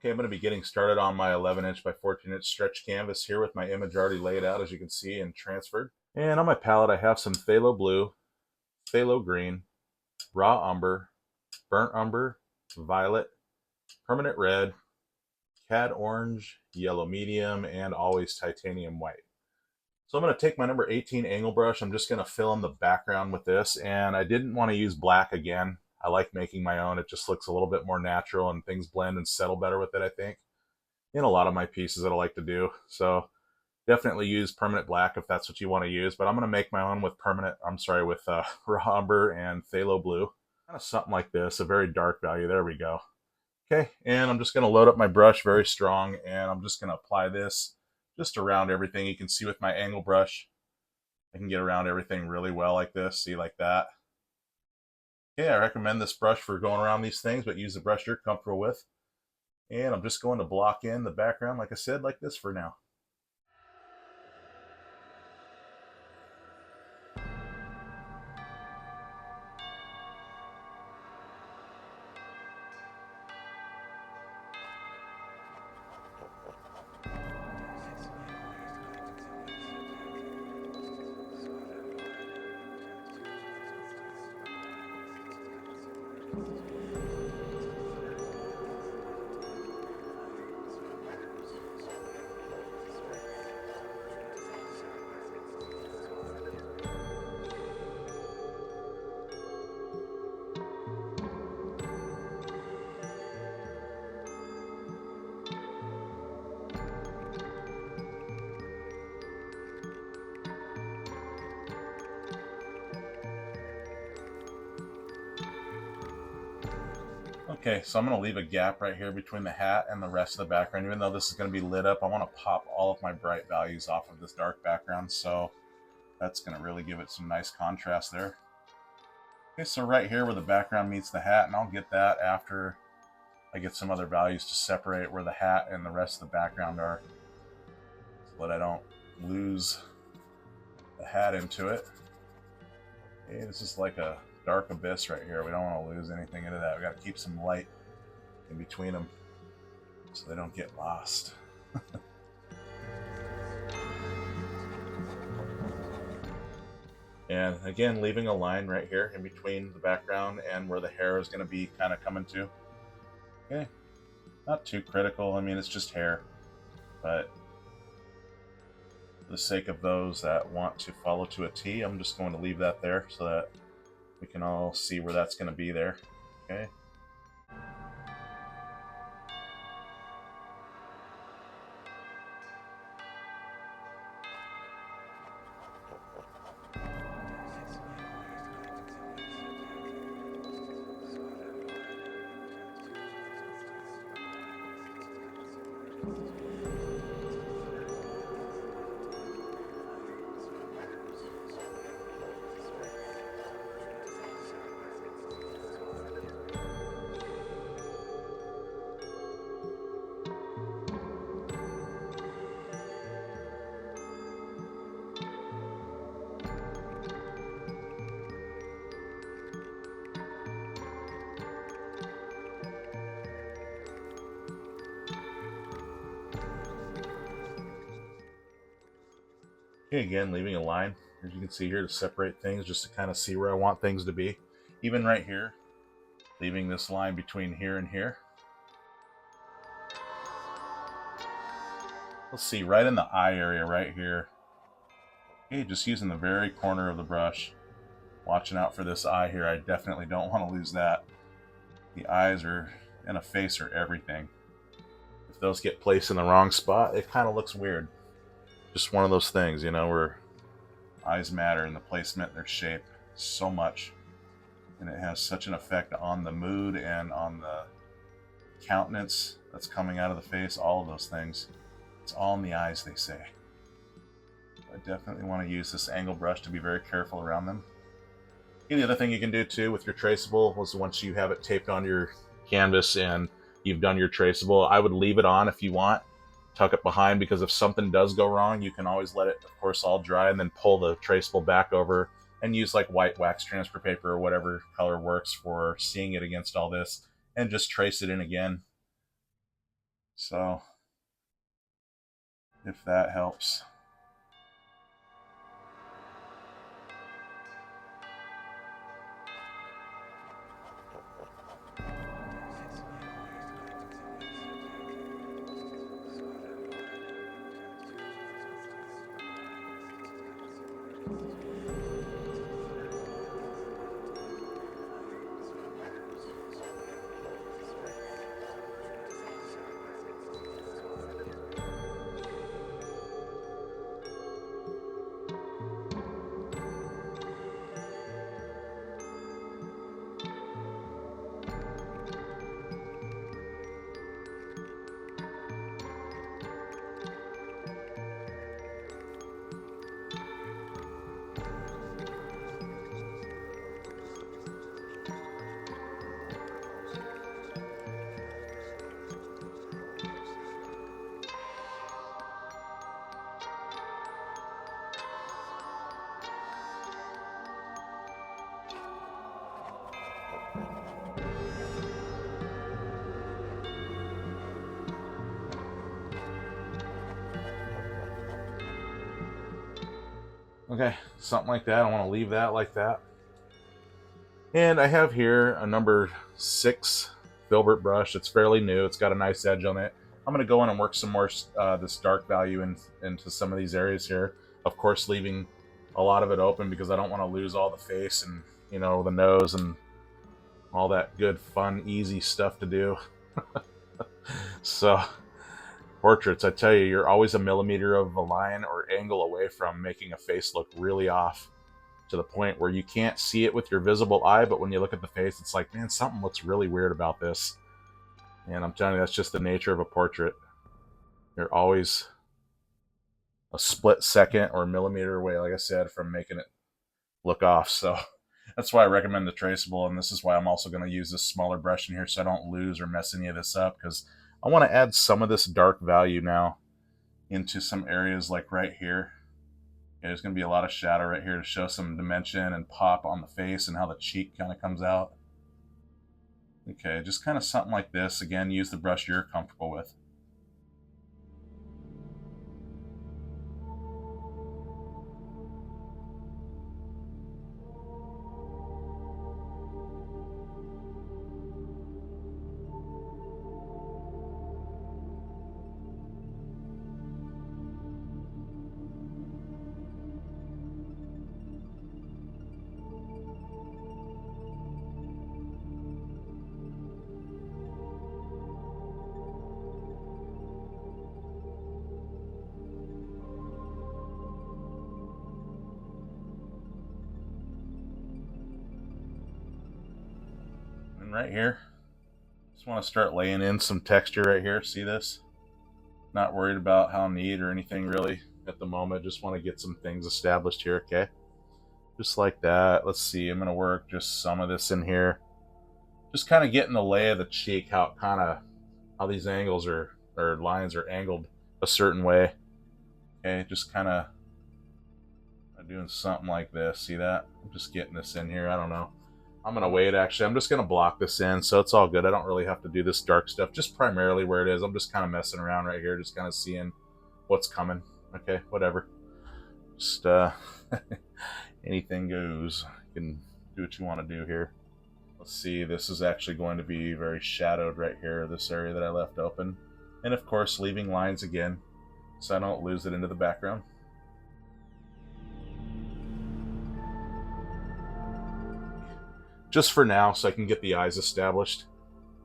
Okay, I'm going to be getting started on my 11-inch by 14-inch stretch canvas here with my image already laid out, as you can see, and transferred. And on my palette, I have some phthalo blue, phthalo green, raw umber, burnt umber, violet, permanent red, cad orange, yellow medium, and always titanium white. So I'm going to take my number 18 angle brush. I'm just going to fill in the background with this, and I didn't want to use black again. I like making my own. It just looks a little bit more natural and things blend and settle better with it, I think, in a lot of my pieces that I like to do. So definitely use permanent black if that's what you want to use, but I'm going to make my own with with raw umber and phthalo blue. Kind of something like this, a very dark value. There we go. Okay, and I'm just going to load up my brush very strong, and I'm just going to apply this just around everything. You can see with my angle brush, I can get around everything really well like this, see, like that. Okay, I recommend this brush for going around these things, but use the brush you're comfortable with. And I'm just going to block in the background, like I said, like this for now. Okay, so I'm going to leave a gap right here between the hat and the rest of the background. Even though this is going to be lit up, I want to pop all of my bright values off of this dark background, so that's going to really give it some nice contrast there. Okay, so right here where the background meets the hat, and I'll get that after I get some other values to separate where the hat and the rest of the background are, so that I don't lose the hat into it. Okay, this is like a dark abyss right here. We don't want to lose anything into that. We got to keep some light in between them so they don't get lost. And again, leaving a line right here in between the background and where the hair is going to be kind of coming to. Okay, not too critical. I mean, it's just hair, but for the sake of those that want to follow to a T, I'm just going to leave that there so that we can all see where that's going to be there. Okay. Okay, again, leaving a line, as you can see here, to separate things, just to kind of see where I want things to be. Even right here, leaving this line between here and here. Let's see, right in the eye area right here. Okay, just using the very corner of the brush. Watching out for this eye here. I definitely don't want to lose that. The eyes are and a face are everything. If those get placed in the wrong spot, it kind of looks weird. Just one of those things, where eyes matter in the placement, their shape so much. And it has such an effect on the mood and on the countenance that's coming out of the face, all of those things. It's all in the eyes, they say. I definitely want to use this angle brush to be very careful around them. And the other thing you can do too with your traceable was, once you have it taped on your canvas and you've done your traceable, I would leave it on if you want. Tuck it behind, because if something does go wrong, you can always let it, of course, all dry and then pull the traceable back over and use like white wax transfer paper or whatever color works for seeing it against all this, and just trace it in again. So, if that helps. Okay, something like that. I want to leave that like that. And I have here a number 6 filbert brush. It's fairly new. It's got a nice edge on it. I'm going to go in and work some more this dark value into some of these areas here. Of course, leaving a lot of it open because I don't want to lose all the face and, you know, the nose and all that good, fun, easy stuff to do. So, portraits, I tell you, you're always a millimeter of a line or angle away from making a face look really off, to the point where you can't see it with your visible eye, but when you look at the face, it's like, man, something looks really weird about this. And I'm telling you, that's just the nature of a portrait. You're always a split second or millimeter away, like I said, from making it look off. So that's why I recommend the traceable, and this is why I'm also going to use this smaller brush in here so I don't lose or mess any of this up, because I want to add some of this dark value now into some areas like right here. There's going to be a lot of shadow right here to show some dimension and pop on the face and how the cheek kind of comes out. Okay, just kind of something like this. Again, use the brush you're comfortable with. And right here, just want to start laying in some texture right here. See this? Not worried about how neat or anything really at the moment. Just want to get some things established here, okay? Just like that. Let's see, I'm going to work just some of this in here. Just kind of getting the lay of the cheek, how these angles or lines are angled a certain way. Okay, just kind of doing something like this. See that? I'm just getting this in here. I don't know. I'm going to wait, actually. I'm just going to block this in, so it's all good. I don't really have to do this dark stuff, just primarily where it is. I'm just kind of messing around right here, just kind of seeing what's coming. Okay, whatever. Just, anything goes. You can do what you want to do here. Let's see, this is actually going to be very shadowed right here, this area that I left open. And of course, leaving lines again, so I don't lose it into the background. Just for now, so I can get the eyes established,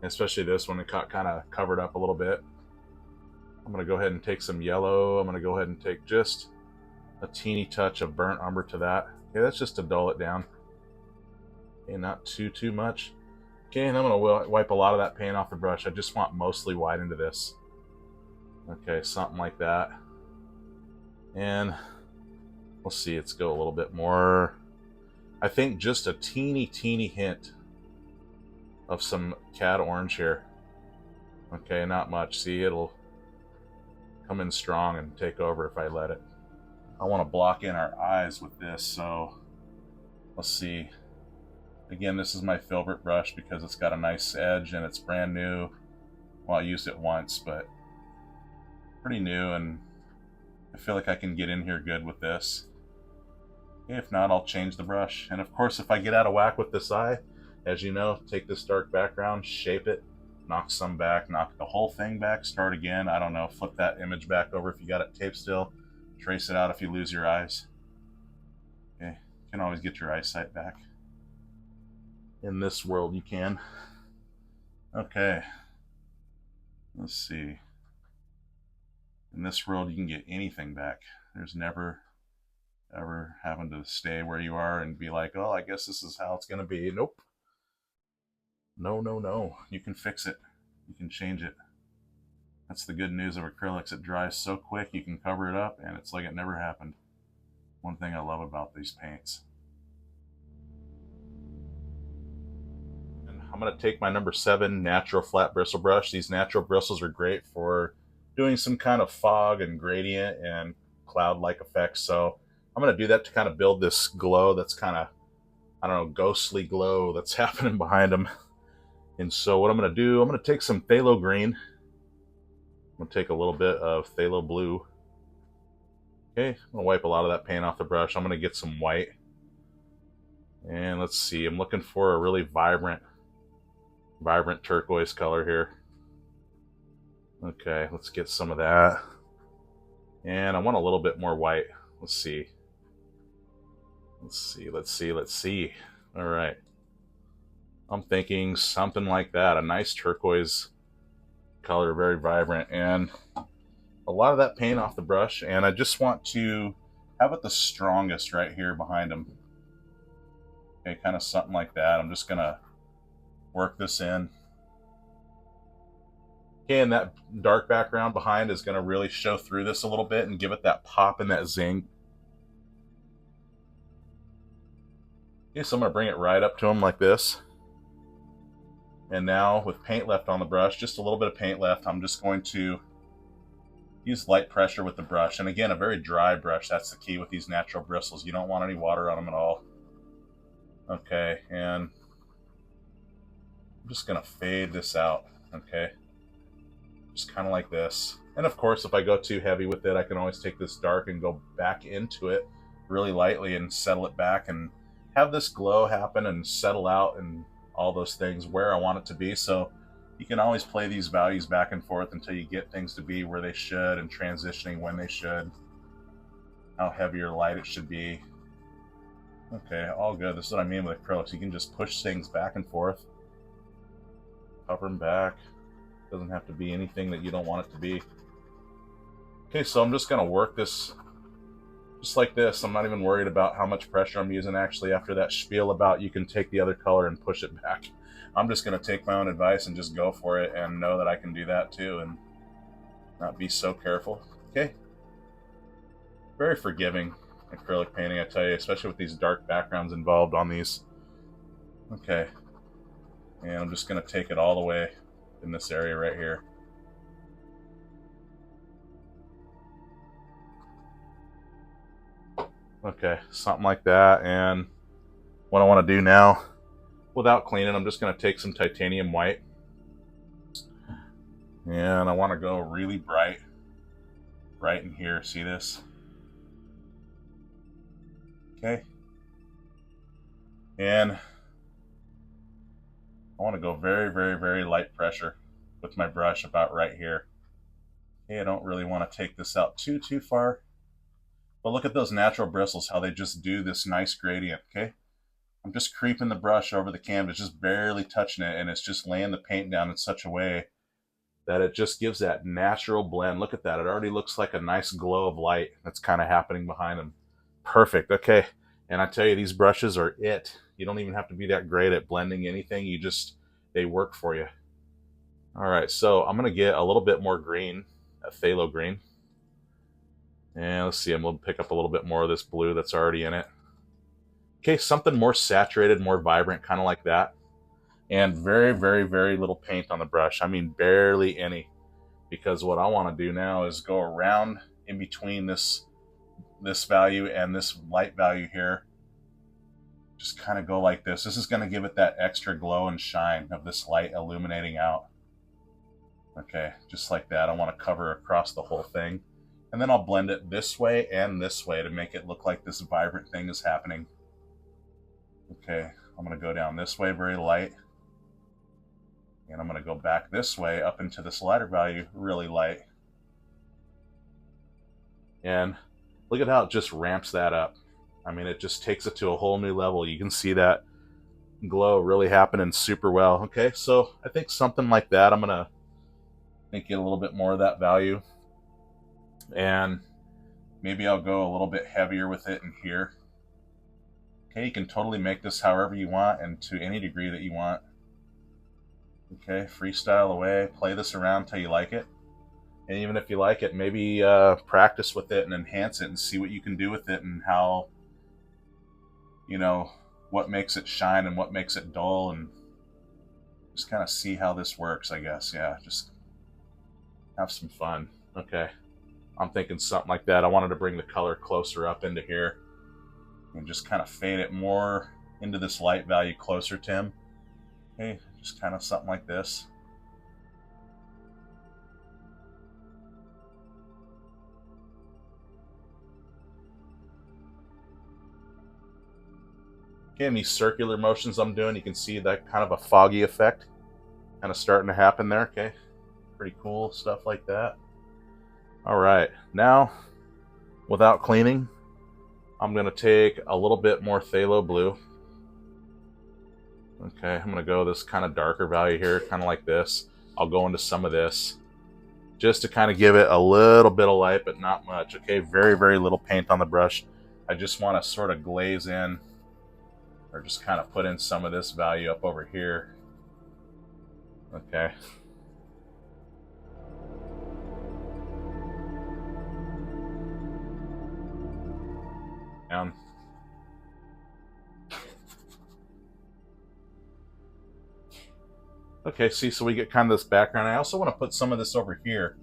especially this one, it got kind of covered up a little bit. I'm going to go ahead and take some yellow. I'm going to go ahead and take just a teeny touch of burnt umber to that. Okay, that's just to dull it down. Okay, not too much. Okay, and I'm going to wipe a lot of that paint off the brush. I just want mostly white into this. Okay, something like that. And we'll see, let's go a little bit more. I think just a teeny hint of some cad orange here. Okay, not much. See, it'll come in strong and take over if I let it. I want to block in our eyes with this, so let's see. Again, this is my filbert brush because it's got a nice edge and it's brand new. Well, I used it once, but pretty new, and I feel like I can get in here good with this. If not, I'll change the brush. And of course, if I get out of whack with this eye, as you know, take this dark background, shape it, knock some back, knock the whole thing back, start again. I don't know, flip that image back over if you got it taped still, trace it out if you lose your eyes. Okay, you can always get your eyesight back. In this world, you can. Okay, let's see. In this world, you can get anything back. There's never ever having to stay where you are and be like, oh, I guess this is how it's going to be. Nope. No, no, no. You can fix it. You can change it. That's the good news of acrylics. It dries so quick, you can cover it up, and it's like it never happened. One thing I love about these paints. And I'm going to take my number 7 natural flat bristle brush. These natural bristles are great for doing some kind of fog and gradient and cloud-like effects. So I'm going to do that to kind of build this glow that's kind of, I don't know, ghostly glow that's happening behind them. And so what I'm going to do, I'm going to take some phthalo green. I'm going to take a little bit of phthalo blue. Okay, I'm going to wipe a lot of that paint off the brush. I'm going to get some white. And let's see, I'm looking for a really vibrant turquoise color here. Okay, let's get some of that. And I want a little bit more white. Let's see. Let's see. All right. I'm thinking something like that. A nice turquoise color, very vibrant. And a lot of that paint off the brush. And I just want to have it the strongest right here behind them. Okay, kind of something like that. I'm just going to work this in. Okay, and that dark background behind is going to really show through this a little bit and give it that pop and that zing. Okay, so I'm going to bring it right up to them like this. And now with paint left on the brush, just a little bit of paint left, I'm just going to use light pressure with the brush. And again, a very dry brush. That's the key with these natural bristles. You don't want any water on them at all. Okay, and I'm just going to fade this out. Okay, just kind of like this. And of course, if I go too heavy with it, I can always take this dark and go back into it really lightly and settle it back and have this glow happen and settle out and all those things where I want it to be. So you can always play these values back and forth until you get things to be where they should and transitioning when they should, how heavy or light it should be. Okay, all good. This is what I mean with acrylics. You can just push things back and forth, cover them back. Doesn't have to be anything that you don't want it to be. Okay, so I'm just going to work this just like this. I'm not even worried about how much pressure I'm using. Actually, after that spiel about you can take the other color and push it back, I'm just going to take my own advice and just go for it and know that I can do that too and not be so careful. Okay, very forgiving acrylic painting, I tell you, especially with these dark backgrounds involved on these. Okay, and I'm just going to take it all the way in this area right here. Okay, something like that. And what I want to do now, without cleaning, I'm just going to take some titanium white. And I want to go really bright in here. See this? Okay. And I want to go very, very, very light pressure with my brush about right here. Okay, I don't really want to take this out too far. But look at those natural bristles, how they just do this nice gradient, okay? I'm just creeping the brush over the canvas, just barely touching it, and it's just laying the paint down in such a way that it just gives that natural blend. Look at that. It already looks like a nice glow of light that's kind of happening behind them. Perfect. Okay. And I tell you, these brushes are it. You don't even have to be that great at blending anything. They work for you. All right. So I'm going to get a little bit more green, a phthalo green. And let's see, I'm going to pick up a little bit more of this blue that's already in it. Okay, something more saturated, more vibrant, kind of like that. And very, very, very little paint on the brush. I mean, barely any. Because what I want to do now is go around in between this value and this light value here. Just kind of go like this. This is going to give it that extra glow and shine of this light illuminating out. Okay, just like that. I want to cover across the whole thing. And then I'll blend it this way and this way to make it look like this vibrant thing is happening. Okay, I'm going to go down this way very light. And I'm going to go back this way up into this lighter value really light. And look at how it just ramps that up. I mean, it just takes it to a whole new level. You can see that glow really happening super well. Okay, so I think something like that, I'm going to make it a little bit more of that value. And maybe I'll go a little bit heavier with it in here. Okay, you can totally make this however you want and to any degree that you want. Okay, freestyle away, play this around till you like it. And even if you like it, maybe practice with it and enhance it and see what you can do with it and how, you know, what makes it shine and what makes it dull, and just kind of see how this works, I guess. Yeah, just have some fun. Okay, I'm thinking something like that. I wanted to bring the color closer up into here and just kind of fade it more into this light value closer to him. Okay, just kind of something like this. Okay, and these circular motions I'm doing, you can see that kind of a foggy effect kind of starting to happen there. Okay, pretty cool stuff like that. All right, now without cleaning, I'm going to take a little bit more phthalo blue. Okay, I'm going to go this kind of darker value here, kind of like this. I'll go into some of this just to kind of give it a little bit of light, but not much. Okay, very, very little paint on the brush. I just want to sort of glaze in or just kind of put in some of this value up over here. Okay. Down. Okay, see, so we get kind of this background. I also want to put some of this over here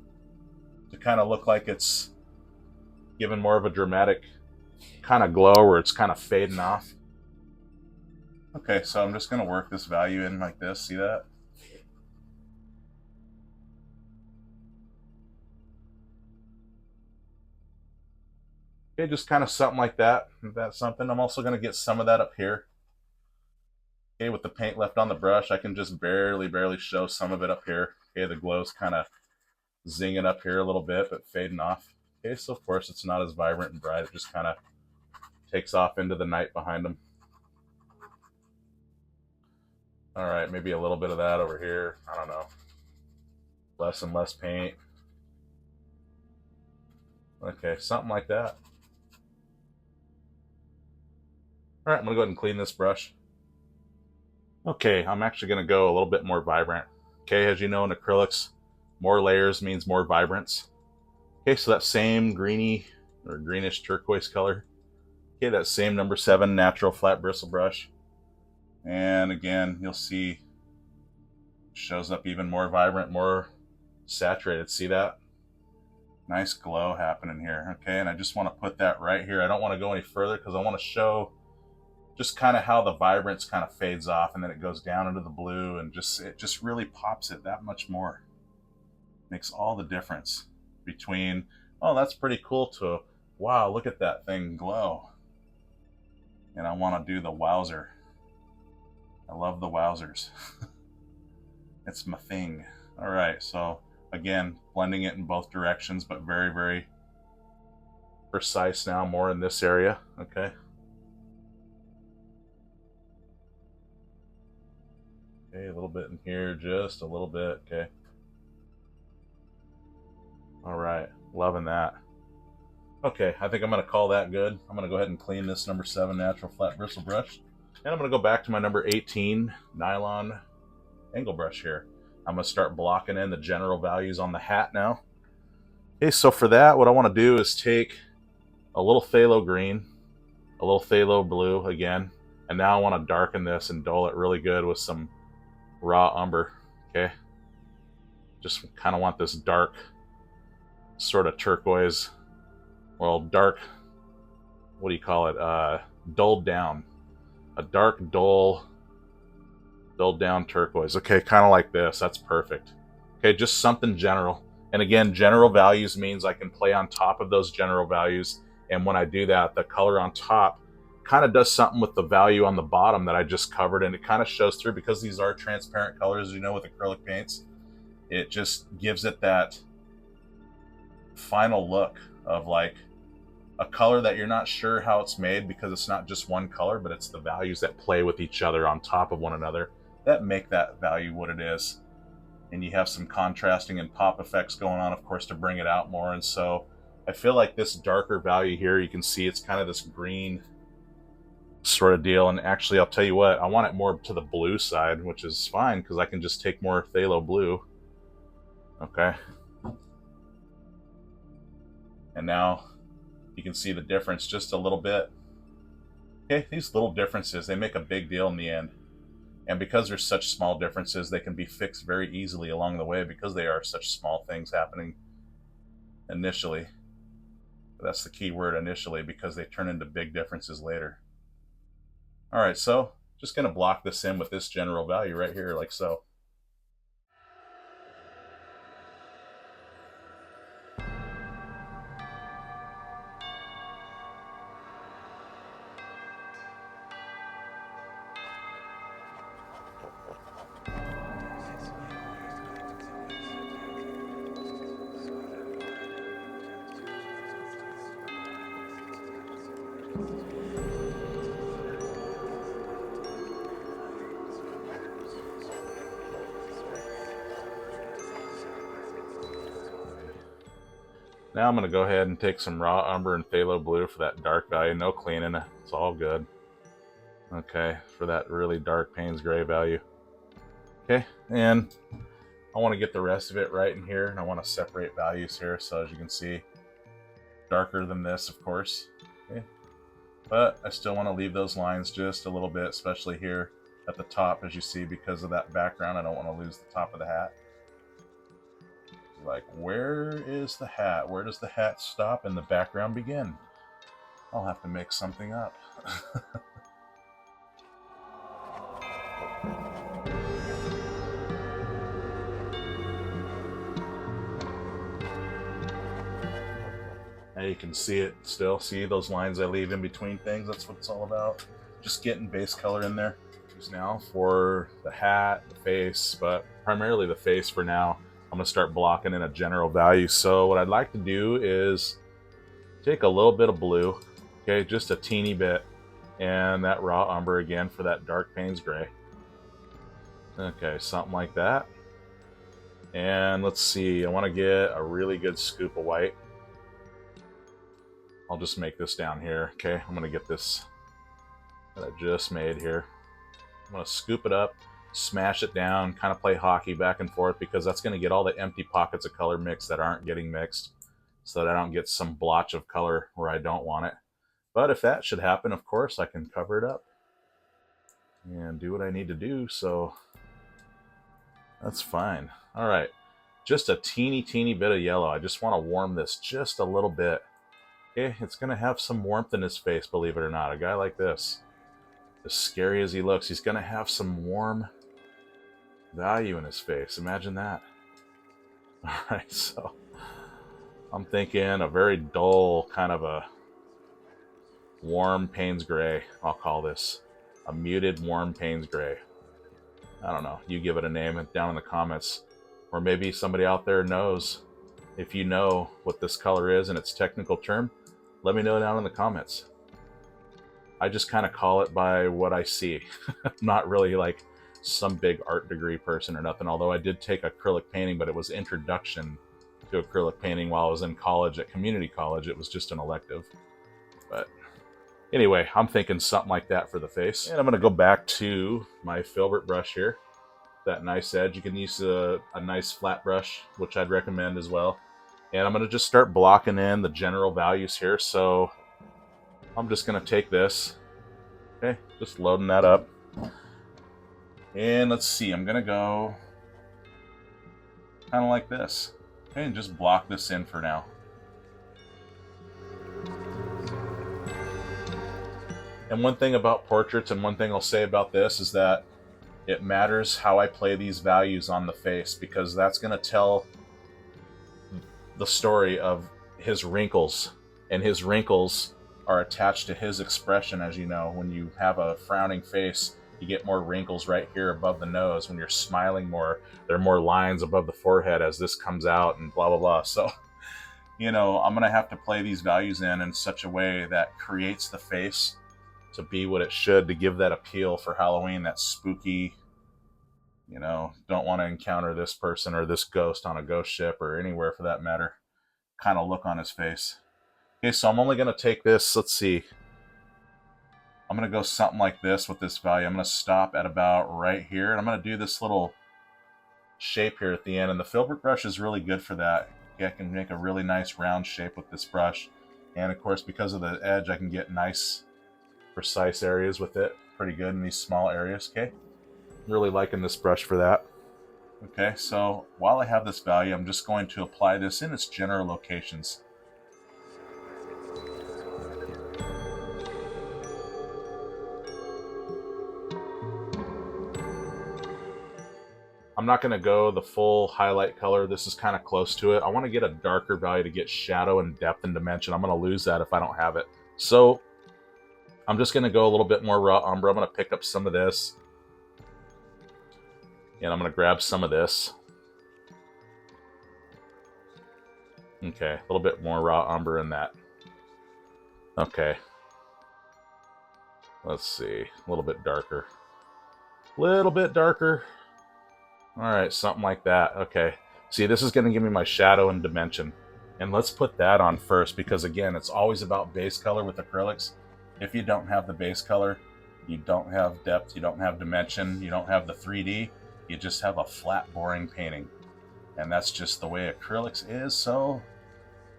to kind of look like it's giving more of a dramatic kind of glow where it's kind of fading off. Okay, so I'm just going to work this value in like this. See that? Okay, just kind of something like that. That's something. I'm also going to get some of that up here. Okay, with the paint left on the brush, I can just barely show some of it up here. Okay, the glow's kind of zinging up here a little bit, but fading off. Okay, so of course it's not as vibrant and bright. It just kind of takes off into the night behind them. All right, maybe a little bit of that over here. I don't know. Less and less paint. Okay, something like that. All right, I'm gonna go ahead and clean this brush. Okay, I'm actually gonna go a little bit more vibrant. Okay, as you know in acrylics, more layers means more vibrance. Okay, so that same greeny or greenish turquoise color. Okay, that same number 7 natural flat bristle brush. And again, you'll see it shows up even more vibrant, more saturated. See that? Nice glow happening here. Okay, and I just want to put that right here. I don't want to go any further because I want to show just kind of how the vibrance kind of fades off and then it goes down into the blue, and it just really pops it that much more. Makes all the difference between, oh, that's pretty cool, to, wow, look at that thing glow. And I want to do the wowzer. I love the wowzers. It's my thing. All right, so again, blending it in both directions, but very, very precise now, more in this area. Okay. Okay, a little bit in here, just a little bit. Okay. All right, loving that. Okay, I think I'm going to call that good. I'm going to go ahead and clean this number 7 natural flat bristle brush. And I'm going to go back to my number 18 nylon angle brush here. I'm going to start blocking in the general values on the hat now. Okay, so for that, what I want to do is take a little phthalo green, a little phthalo blue again, and now I want to darken this and dull it really good with some raw umber. Okay, just kind of want this dark sort of turquoise, well, dark, what do you call it, dulled down, a dark dulled down turquoise. Okay, kind of like this. That's perfect. Okay, just something general. And again, general values means I can play on top of those general values. And when I do that, the color on top kind of does something with the value on the bottom that I just covered, and it kind of shows through because these are transparent colors, you know, with acrylic paints. It just gives it that final look of like a color that you're not sure how it's made, because it's not just one color, but it's the values that play with each other on top of one another that make that value what it is. And you have some contrasting and pop effects going on, of course, to bring it out more. And so I feel like this darker value here, you can see it's kind of this green sort of deal. And actually, I'll tell you what, I want it more to the blue side, which is fine because I can just take more phthalo blue. Okay. And now you can see the difference just a little bit. Okay, these little differences, they make a big deal in the end. And because there's such small differences, they can be fixed very easily along the way because they are such small things happening initially. That's the key word, initially, because they turn into big differences later. All right, so just going to block this in with this general value right here, like so. Now I'm going to go ahead and take some raw umber and phthalo blue for that dark value. No cleaning, it's all good. Okay, for that really dark Payne's gray value. Okay, and I want to get the rest of it right in here, and I want to separate values here. So as you can see, darker than this, of course. Okay. But I still want to leave those lines just a little bit, especially here at the top, as you see, because of that background. I don't want to lose the top of the hat. Like, where is the hat? Where does the hat stop and the background begin? I'll have to make something up. Now you can see it still. See those lines I leave in between things? That's what it's all about. Just getting base color in there. Now for the hat, the face, but primarily the face for now. I'm going to start blocking in a general value. So what I'd like to do is take a little bit of blue, okay, just a teeny bit, and that raw umber again for that dark Payne's gray. Okay, something like that. And let's see, I want to get a really good scoop of white. I'll just make this down here. Okay, I'm going to get this that I just made here. I'm going to scoop it up, smash it down, kind of play hockey back and forth, because that's going to get all the empty pockets of color mixed that aren't getting mixed, so that I don't get some blotch of color where I don't want it. But if that should happen, of course, I can cover it up and do what I need to do, so that's fine. All right, just a teeny bit of yellow. I just want to warm this just a little bit. Okay, it's going to have some warmth in his face, believe it or not. A guy like this, as scary as he looks, he's going to have some warm value in his face. Imagine that. All right, so I'm thinking a very dull, kind of a warm Payne's gray. I'll call this a muted warm Payne's gray. I don't know. You give it a name down in the comments. Or maybe somebody out there knows. If you know what this color is in its technical term, let me know down in the comments. I just kind of call it by what I see. Not really like some big art degree person or nothing, although I did take acrylic painting, but it was introduction to acrylic painting while I was in college, at community college. It was just an elective. But anyway, I'm thinking something like that for the face. And I'm going to go back to my filbert brush here. That nice edge. You can use a nice flat brush, which I'd recommend as well. And I'm going to just start blocking in the general values here. So I'm just going to take this. Okay, just loading that up. And let's see, I'm going to go kind of like this. Okay, and just block this in for now. And one thing about portraits, and one thing I'll say about this, is that it matters how I play these values on the face, because that's going to tell the story of his wrinkles. And his wrinkles are attached to his expression. As you know, when you have a frowning face, you get more wrinkles right here above the nose. When you're smiling more, there are more lines above the forehead as this comes out, and blah blah blah. So I'm gonna have to play these values in such a way that creates the face to be what it should, to give that appeal for Halloween, that spooky, don't want to encounter this person or this ghost on a ghost ship or anywhere for that matter, kind of look on his face. Okay, so I'm only going to take this, let's see, I'm going to go something like this with this value. I'm going to stop at about right here, and I'm going to do this little shape here at the end, and the filbert brush is really good for that. Okay, I can make a really nice round shape with this brush, and of course because of the edge I can get nice precise areas with it, pretty good in these small areas. Okay, really liking this brush for that. Okay, so while I have this value, I'm just going to apply this in its general locations. I'm not going to go the full highlight color. This is kind of close to it. I want to get a darker value to get shadow and depth and dimension. I'm going to lose that if I don't have it. So I'm just going to go a little bit more raw umber. I'm going to pick up some of this, and I'm going to grab some of this. Okay, a little bit more raw umber in that. Okay. Let's see. A little bit darker. Little bit darker. Alright, something like that. Okay. See, this is going to give me my shadow and dimension. And let's put that on first, because again, it's always about base color with acrylics. If you don't have the base color, you don't have depth, you don't have dimension, you don't have the 3D, you just have a flat, boring painting. And that's just the way acrylics is, so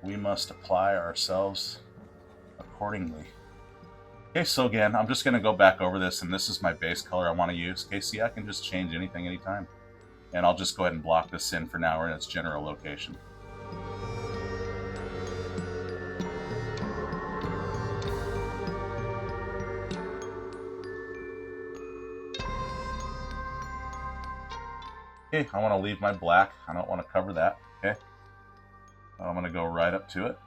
we must apply ourselves accordingly. Okay, so again, I'm just going to go back over this, and this is my base color I want to use. Okay, see, I can just change anything anytime. And I'll just go ahead and block this in for now. We're in its general location. Okay, I want to leave my black. I don't want to cover that. Okay, I'm going to go right up to it.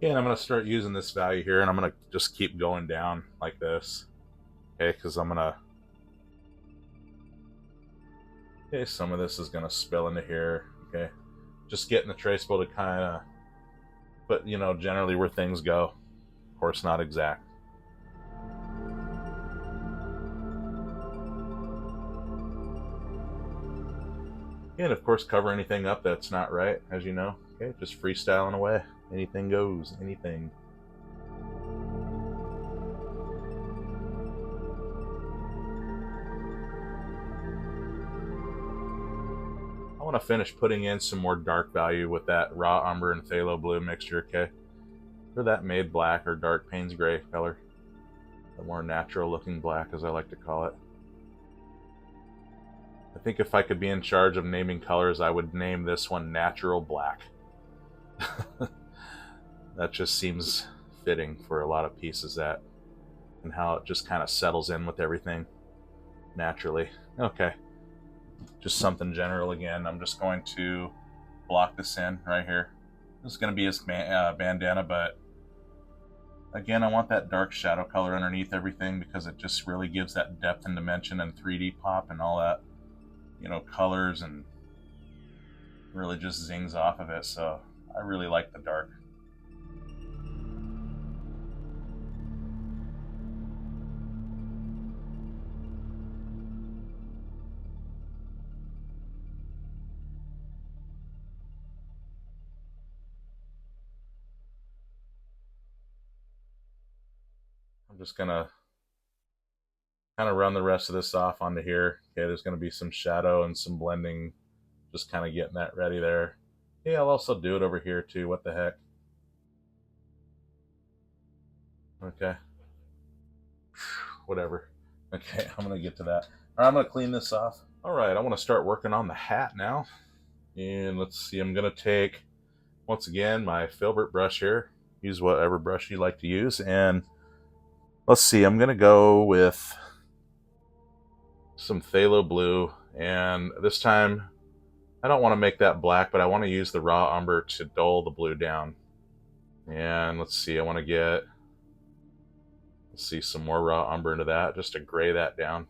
Okay, and I'm going to start using this value here, and I'm going to just keep going down like this. Okay, because I'm going to... Okay, some of this is going to spill into here. Okay, just getting the traceable to kind of put, generally where things go. Of course, not exact. And of course, cover anything up that's not right, as you know. Okay, just freestyling away. Anything goes, anything. want to finish putting in some more dark value with that raw umber and phthalo blue mixture, okay? For that made black or dark Payne's gray color. The more natural looking black, as I like to call it. I think if I could be in charge of naming colors, I would name this one Natural Black. That just seems fitting for a lot of pieces, that and how it just kind of settles in with everything naturally. Okay, just something general again. I'm just going to block this in right here. This is going to be his bandana, but again, I want that dark shadow color underneath everything because it just really gives that depth and dimension and 3D pop and all that, you know, colors, and really just zings off of it. So I really like the dark. I'm just gonna kind of run the rest of this off onto here. Okay, there's gonna be some shadow and some blending, just kind of getting that ready there. Yeah, I'll also do it over here too. What the heck? Okay. Whatever. Okay, I'm gonna get to that. All right, I'm gonna clean this off. All right, I want to start working on the hat now. And let's see, I'm gonna take, once again, my filbert brush here. Use whatever brush you like to use. And let's see, I'm gonna go with some phthalo blue. And this time, I don't want to make that black, but I want to use the raw umber to dull the blue down. And let's see, I want to get, let's see, some more raw umber into that, just to gray that down.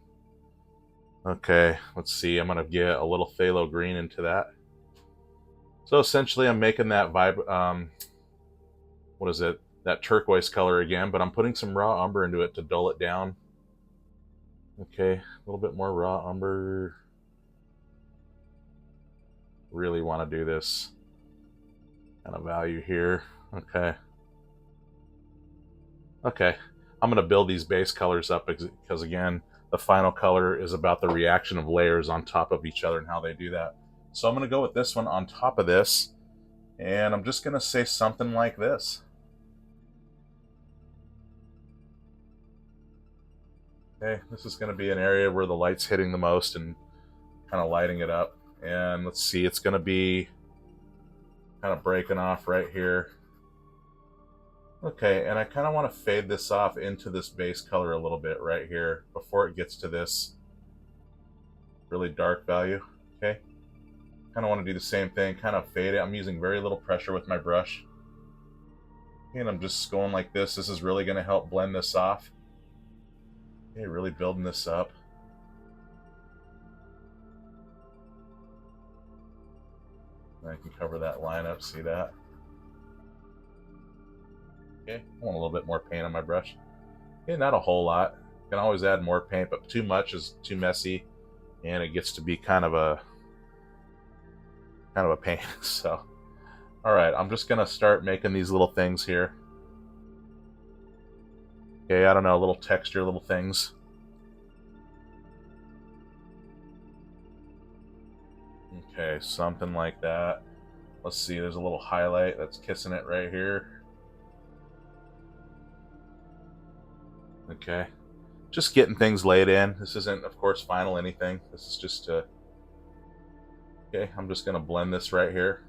Okay, let's see, I'm going to get a little phthalo green into that. So essentially I'm making that vibe, what is it, that turquoise color again, but I'm putting some raw umber into it to dull it down. Okay, a little bit more raw umber. Really want to do this kind of value here. Okay. Okay, I'm going to build these base colors up because, again, the final color is about the reaction of layers on top of each other and how they do that. So I'm going to go with this one on top of this, and I'm just going to say something like this. Okay, this is going to be an area where the light's hitting the most and kind of lighting it up. And let's see, it's going to be kind of breaking off right here. Okay, and I kind of want to fade this off into this base color a little bit right here before it gets to this really dark value. Okay, kind of want to do the same thing, kind of fade it. I'm using very little pressure with my brush. And I'm just going like this. This is really going to help blend this off. Okay, really building this up. I can cover that line up, see that? Okay, I want a little bit more paint on my brush. Okay, not a whole lot. You can always add more paint, but too much is too messy, and it gets to be kind of a pain. So, all right, I'm just gonna start making these little things here. Okay, I don't know, little texture, little things. Okay, something like that. Let's see, there's a little highlight that's kissing it right here. Okay, just getting things laid in. This isn't, of course, final anything. This is just okay, I'm just gonna blend this right here.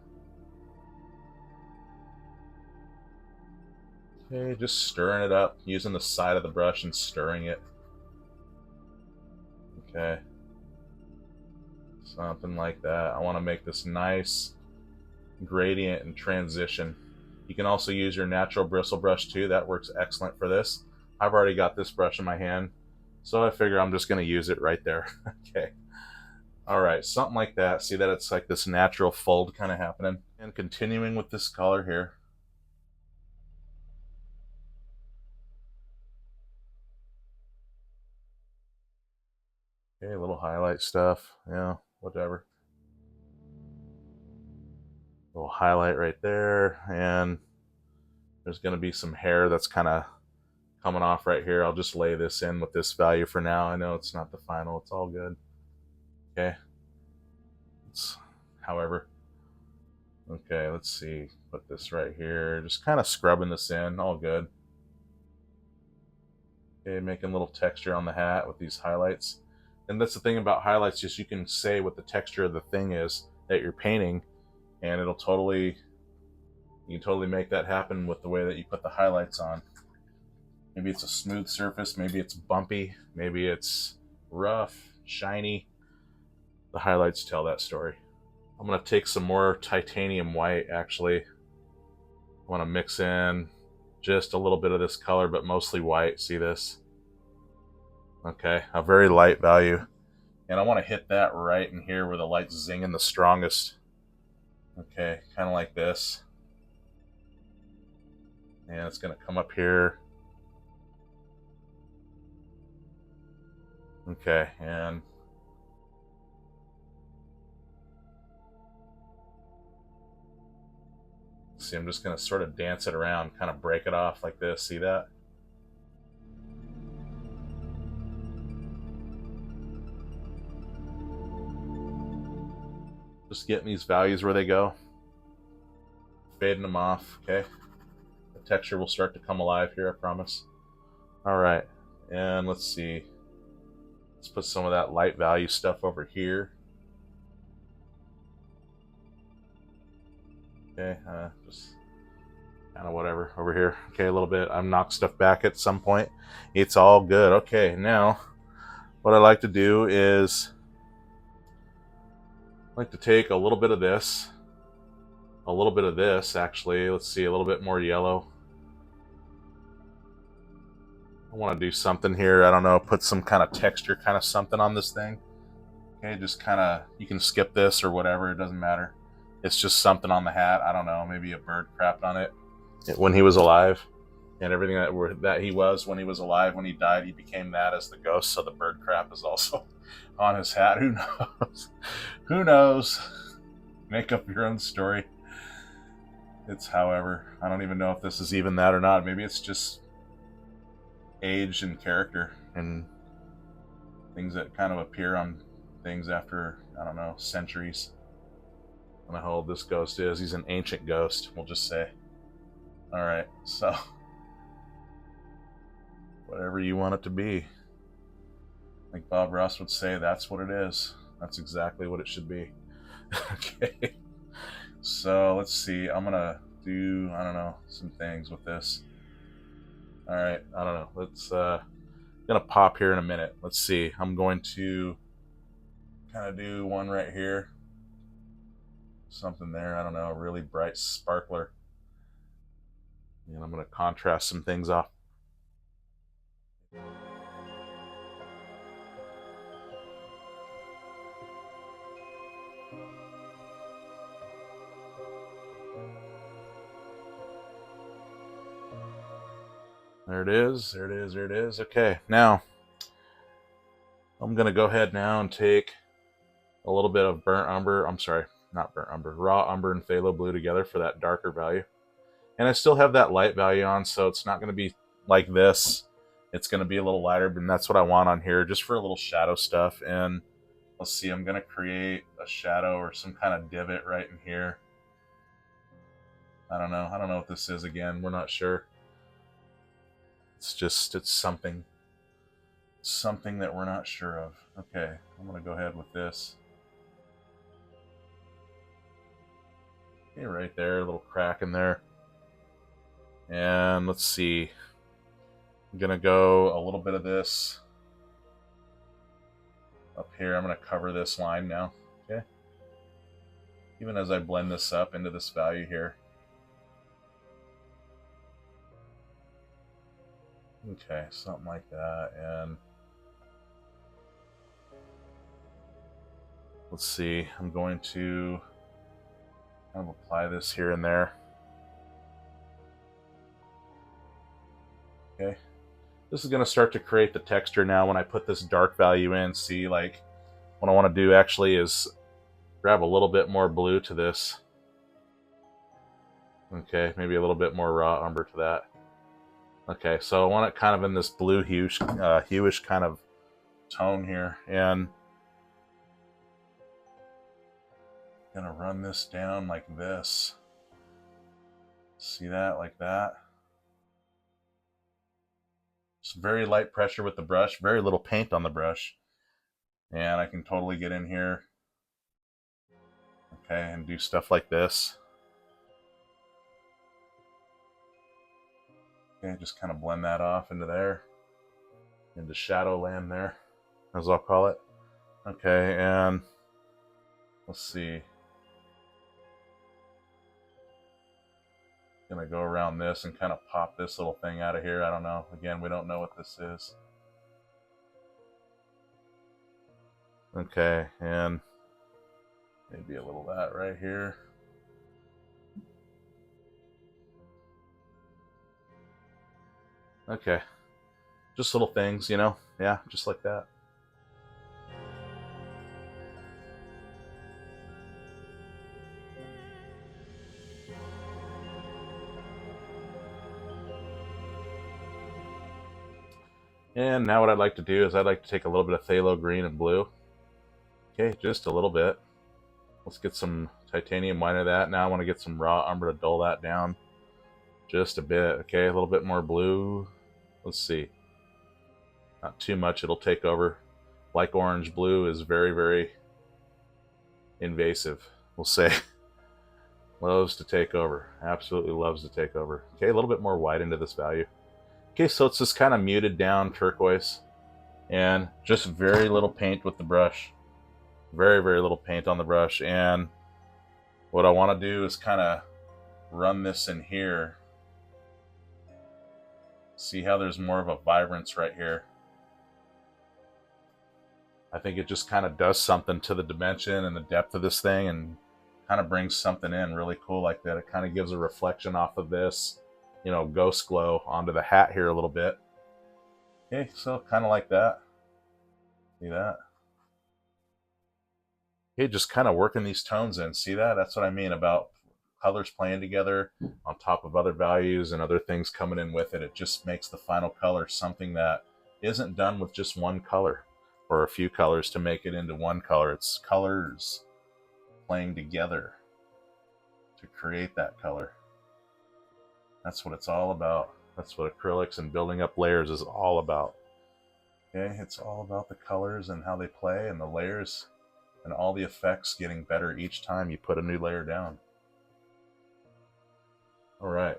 Okay, just stirring it up, using the side of the brush and stirring it. Okay, something like that. I want to make this nice gradient and transition. You can also use your natural bristle brush too. That works excellent for this. I've already got this brush in my hand, so I figure I'm just going to use it right there. Okay. All right, something like that. See that it's like this natural fold kind of happening. And continuing with this color here. Okay, a little highlight stuff. Yeah, whatever. A little highlight right there. And there's going to be some hair that's kind of coming off right here. I'll just lay this in with this value for now. I know it's not the final. It's all good. Okay. It's however. Okay, let's see. Put this right here. Just kind of scrubbing this in. All good. Okay, making a little texture on the hat with these highlights. And that's the thing about highlights, just you can say what the texture of the thing is that you're painting, and you can totally make that happen with the way that you put the highlights on. Maybe it's a smooth surface, maybe it's bumpy, maybe it's rough, shiny. The highlights tell that story. I'm going to take some more titanium white, actually. I want to mix in just a little bit of this color, but mostly white. See this? Okay, a very light value. And I want to hit that right in here where the light's zinging the strongest. Okay, kind of like this. And it's going to come up here. Okay, and see, I'm just going to sort of dance it around, kind of break it off like this. See that? Just getting these values where they go. Fading them off, okay? The texture will start to come alive here, I promise. Alright, and let's see. Let's put some of that light value stuff over here. Okay, just kind of whatever over here. Okay, a little bit. I've knocked stuff back at some point. It's all good. Okay, now what I like to do is I like to take a little bit of this, actually. Let's see, a little bit more yellow. I want to do something here. I don't know, put some kind of texture, kind of something on this thing. Okay, just kind of, you can skip this or whatever, it doesn't matter. It's just something on the hat. I don't know, maybe a bird crapped on it when he was alive, and everything that he was when he was alive. When he died, he became that as the ghost, so the bird crap is also on his hat. Who knows? Who knows? Make up your own story. It's however. I don't even know if this is even that or not. Maybe it's just age and character and things that kind of appear on things after, I don't know, centuries. I don't know how old this ghost is. He's an ancient ghost, we'll just say. Alright, so whatever you want it to be. Like Bob Ross would say, that's what it is. That's exactly what it should be. Okay. So let's see. I'm gonna do, I don't know, some things with this. Alright, I don't know. Let's gonna pop here in a minute. Let's see. I'm going to kind of do one right here. Something there, I don't know, a really bright sparkler. And I'm gonna contrast some things off. There it is, there it is, there it is. Okay, now I'm gonna go ahead now and take a little bit of burnt umber, I'm sorry, not burnt umber, raw umber and phthalo blue together for that darker value. And I still have that light value on, so it's not gonna be like this. It's gonna be a little lighter, and that's what I want on here, just for a little shadow stuff. And let's see, I'm gonna create a shadow or some kind of divot right in here. I don't know what this is again, we're not sure. It's something that we're not sure of. Okay, I'm gonna go ahead with this. Okay, right there, a little crack in there. And let's see, I'm gonna go a little bit of this up here. I'm gonna cover this line now, okay? Even as I blend this up into this value here. Okay, something like that. And let's see, I'm going to kind of apply this here and there. Okay, this is going to start to create the texture now when I put this dark value in. See, like, what I want to do actually is grab a little bit more blue to this. Okay, maybe a little bit more raw umber to that. Okay, so I want it kind of in this blue hueish kind of tone here. And Gonna run this down like this. See that? Like that. Just very light pressure with the brush, very little paint on the brush. And I can totally get in here, okay, and do stuff like this. Okay, just kind of blend that off into there, into shadow land there, as I'll call it. Okay, and let's see. Gonna go around this and kind of pop this little thing out of here. I don't know. Again, we don't know what this is. Okay, and maybe a little of that right here. Okay, just little things, you know? Yeah, just like that. And now what I'd like to do is I'd like to take a little bit of phthalo green and blue. Okay, just a little bit. Let's get some titanium white of that. Now I want to get some raw umber to dull that down just a bit. Okay, a little bit more blue. Let's see. Not too much, it'll take over. Like orange, blue is very, very invasive, we'll say. Loves to take over. Absolutely loves to take over. Okay, a little bit more white into this value. Okay, so it's this kind of muted down turquoise. And just very little paint with the brush. Very, very little paint on the brush. And what I want to do is kind of run this in here. See how there's more of a vibrance right here. I think it just kind of does something to the dimension and the depth of this thing and kind of brings something in really cool like that. It kind of gives a reflection off of this, you know, ghost glow onto the hat here a little bit. Okay, so kind of like that. See that? Okay, just kind of working these tones in. See that? That's what I mean about colors playing together on top of other values and other things coming in with it. It just makes the final color something that isn't done with just one color or a few colors to make it into one color. It's colors playing together to create that color. That's what it's all about. That's what acrylics and building up layers is all about. Okay, it's all about the colors and how they play and the layers and all the effects getting better each time you put a new layer down. All right.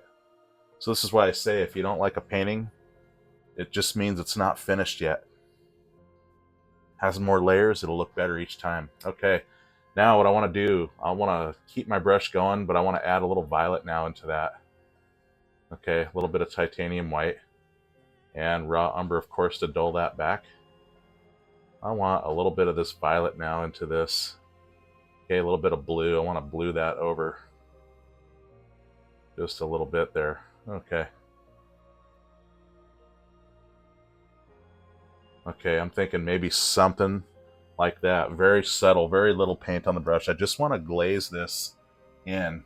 So this is why I say if you don't like a painting, it just means it's not finished yet. Has more layers, it'll look better each time. Okay. Now what I want to do, I want to keep my brush going, but I want to add a little violet now into that. Okay, a little bit of titanium white and raw umber, of course, to dull that back. I want a little bit of this violet now into this. Okay, a little bit of blue. I want to blue that over. Just a little bit there. Okay. Okay, I'm thinking maybe something like that. Very subtle, very little paint on the brush. I just want to glaze this in.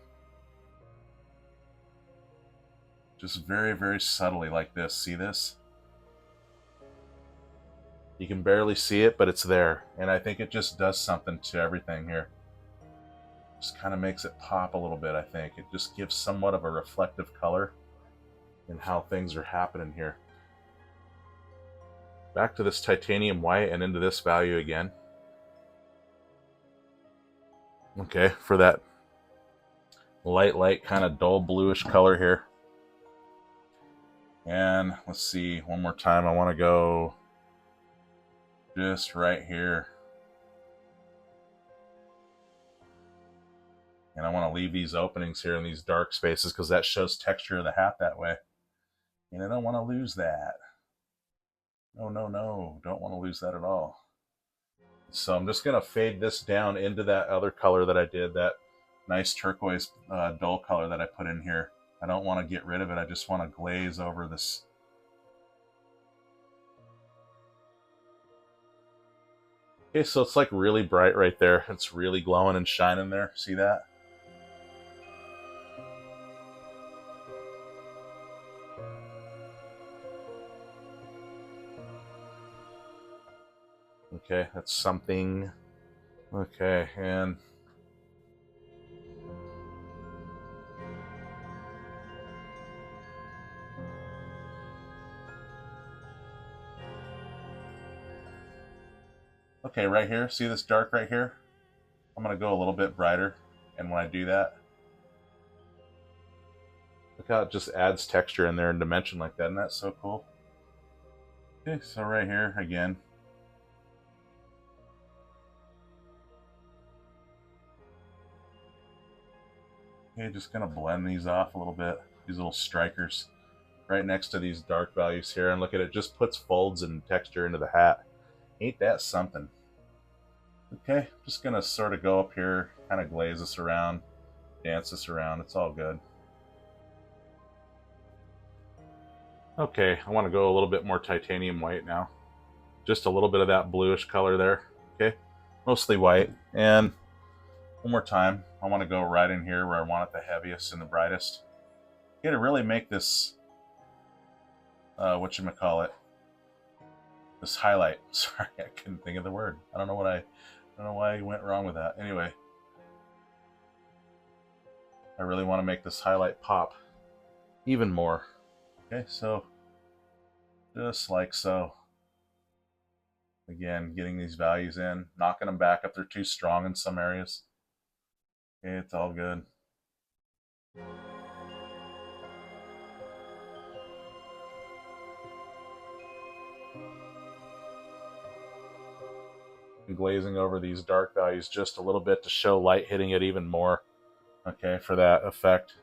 Just very, very subtly like this. See this? You can barely see it, but it's there. And I think it just does something to everything here. Just kind of makes it pop a little bit, I think. It just gives somewhat of a reflective color in how things are happening here. Back to this titanium white and into this value again. Okay, for that light, kind of dull bluish color here. And let's see, one more time. I want to go just right here. And I want to leave these openings here in these dark spaces because that shows texture of the hat that way. And I don't want to lose that. No, no, no. Don't want to lose that at all. So I'm just going to fade this down into that other color that I did, that nice turquoise dull color that I put in here. I don't want to get rid of it. I just want to glaze over this. Okay, so it's like really bright right there. It's really glowing and shining there. See that? Okay, that's something. Okay, and Okay, right here, see this dark right here? I'm going to go a little bit brighter, and when I do that, look how it just adds texture in there and dimension like that, and that's so cool. Okay, so right here, again, okay, just going to blend these off a little bit, these little strikers right next to these dark values here, and look at it, just puts folds and texture into the hat. Ain't that something? Okay, just gonna sort of go up here, kind of glaze this around, dance this around, it's all good. Okay, I want to go a little bit more titanium white now. Just a little bit of that bluish color there, okay? Mostly white. And one more time, I want to go right in here where I want it the heaviest and the brightest. Okay, to really make this, whatchamacallit, this highlight. Sorry, I couldn't think of the word. I don't know why I went wrong with that. Anyway, I really want to make this highlight pop even more. Okay, so just like so. Again, getting these values in, knocking them back if they're too strong in some areas. Okay, it's all good. Glazing over these dark values just a little bit to show light hitting it even more. Okay, for that effect.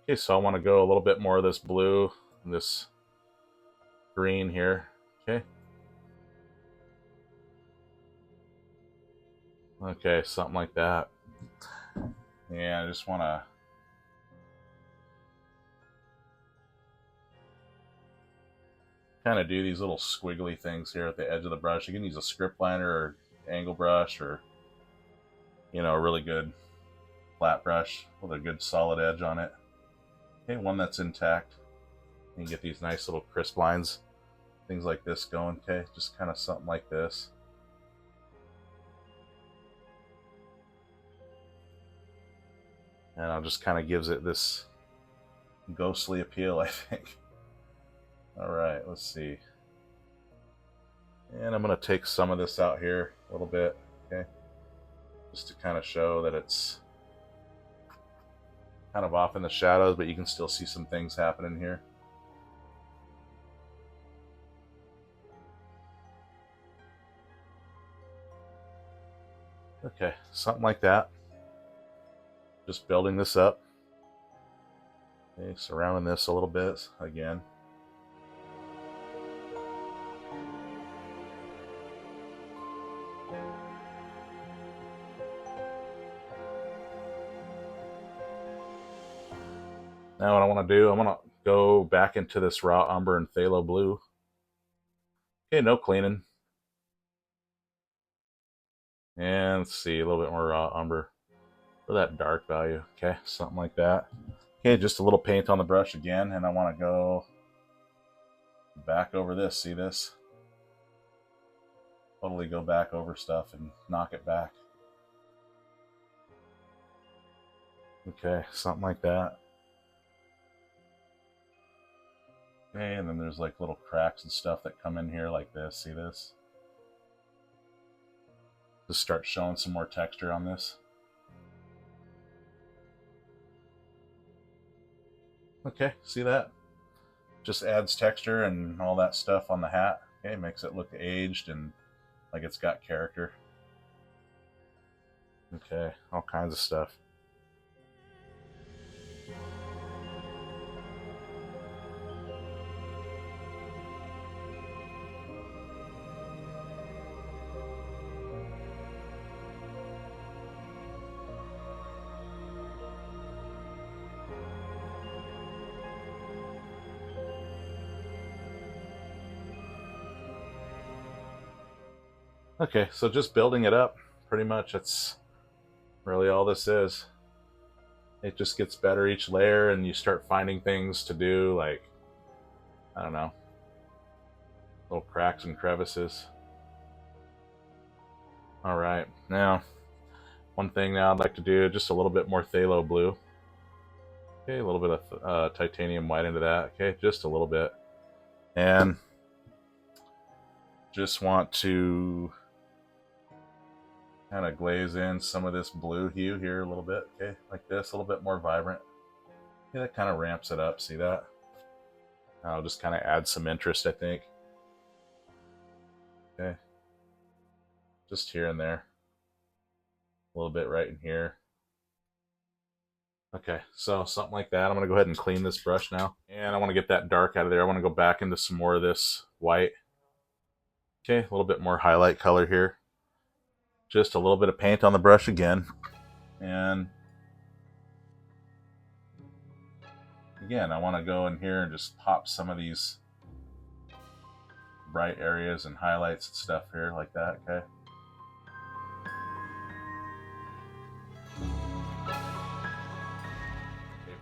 Okay, so I want to go a little bit more of this blue, this green here. Okay. Okay, something like that. Yeah, I just want to kind of do these little squiggly things here at the edge of the brush. You can use a script liner or angle brush, or a really good flat brush with a good solid edge on it. Okay, one that's intact. You can get these nice little crisp lines, things like this going. Okay, just kind of something like this. And it just kind of gives it this ghostly appeal, I think. All right, let's see. And I'm going to take some of this out here a little bit, okay? Just to kind of show that it's kind of off in the shadows, but you can still see some things happening here. Okay, something like that. Just building this up. Okay, surrounding this a little bit again. Now what I want to do, I want to go back into this raw umber and phthalo blue. Okay, no cleaning. And let's see, a little bit more raw umber for that dark value. Okay, something like that. Okay, just a little paint on the brush again, and I want to go back over this. See this? Totally go back over stuff and knock it back. Okay, something like that. Okay, and then there's like little cracks and stuff that come in here like this. See this? Just start showing some more texture on this. Okay, see that? Just adds texture and all that stuff on the hat. Okay, makes it look aged and like it's got character. Okay, all kinds of stuff. Okay, so just building it up, pretty much. That's really all this is. It just gets better each layer, and you start finding things to do, like, I don't know, little cracks and crevices. All right, now, one thing now I'd like to do, just a little bit more phthalo blue. Okay, a little bit of titanium white into that. Okay, just a little bit. And just want to kind of glaze in some of this blue hue here a little bit. Okay, like this, a little bit more vibrant. Okay, that kind of ramps it up. See that? I'll just kind of add some interest, I think. Okay, just here and there. A little bit right in here. Okay, so something like that. I'm going to go ahead and clean this brush now. And I want to get that dark out of there. I want to go back into some more of this white. Okay, a little bit more highlight color here. Just a little bit of paint on the brush again. And again, I want to go in here and just pop some of these bright areas and highlights and stuff here like that, okay?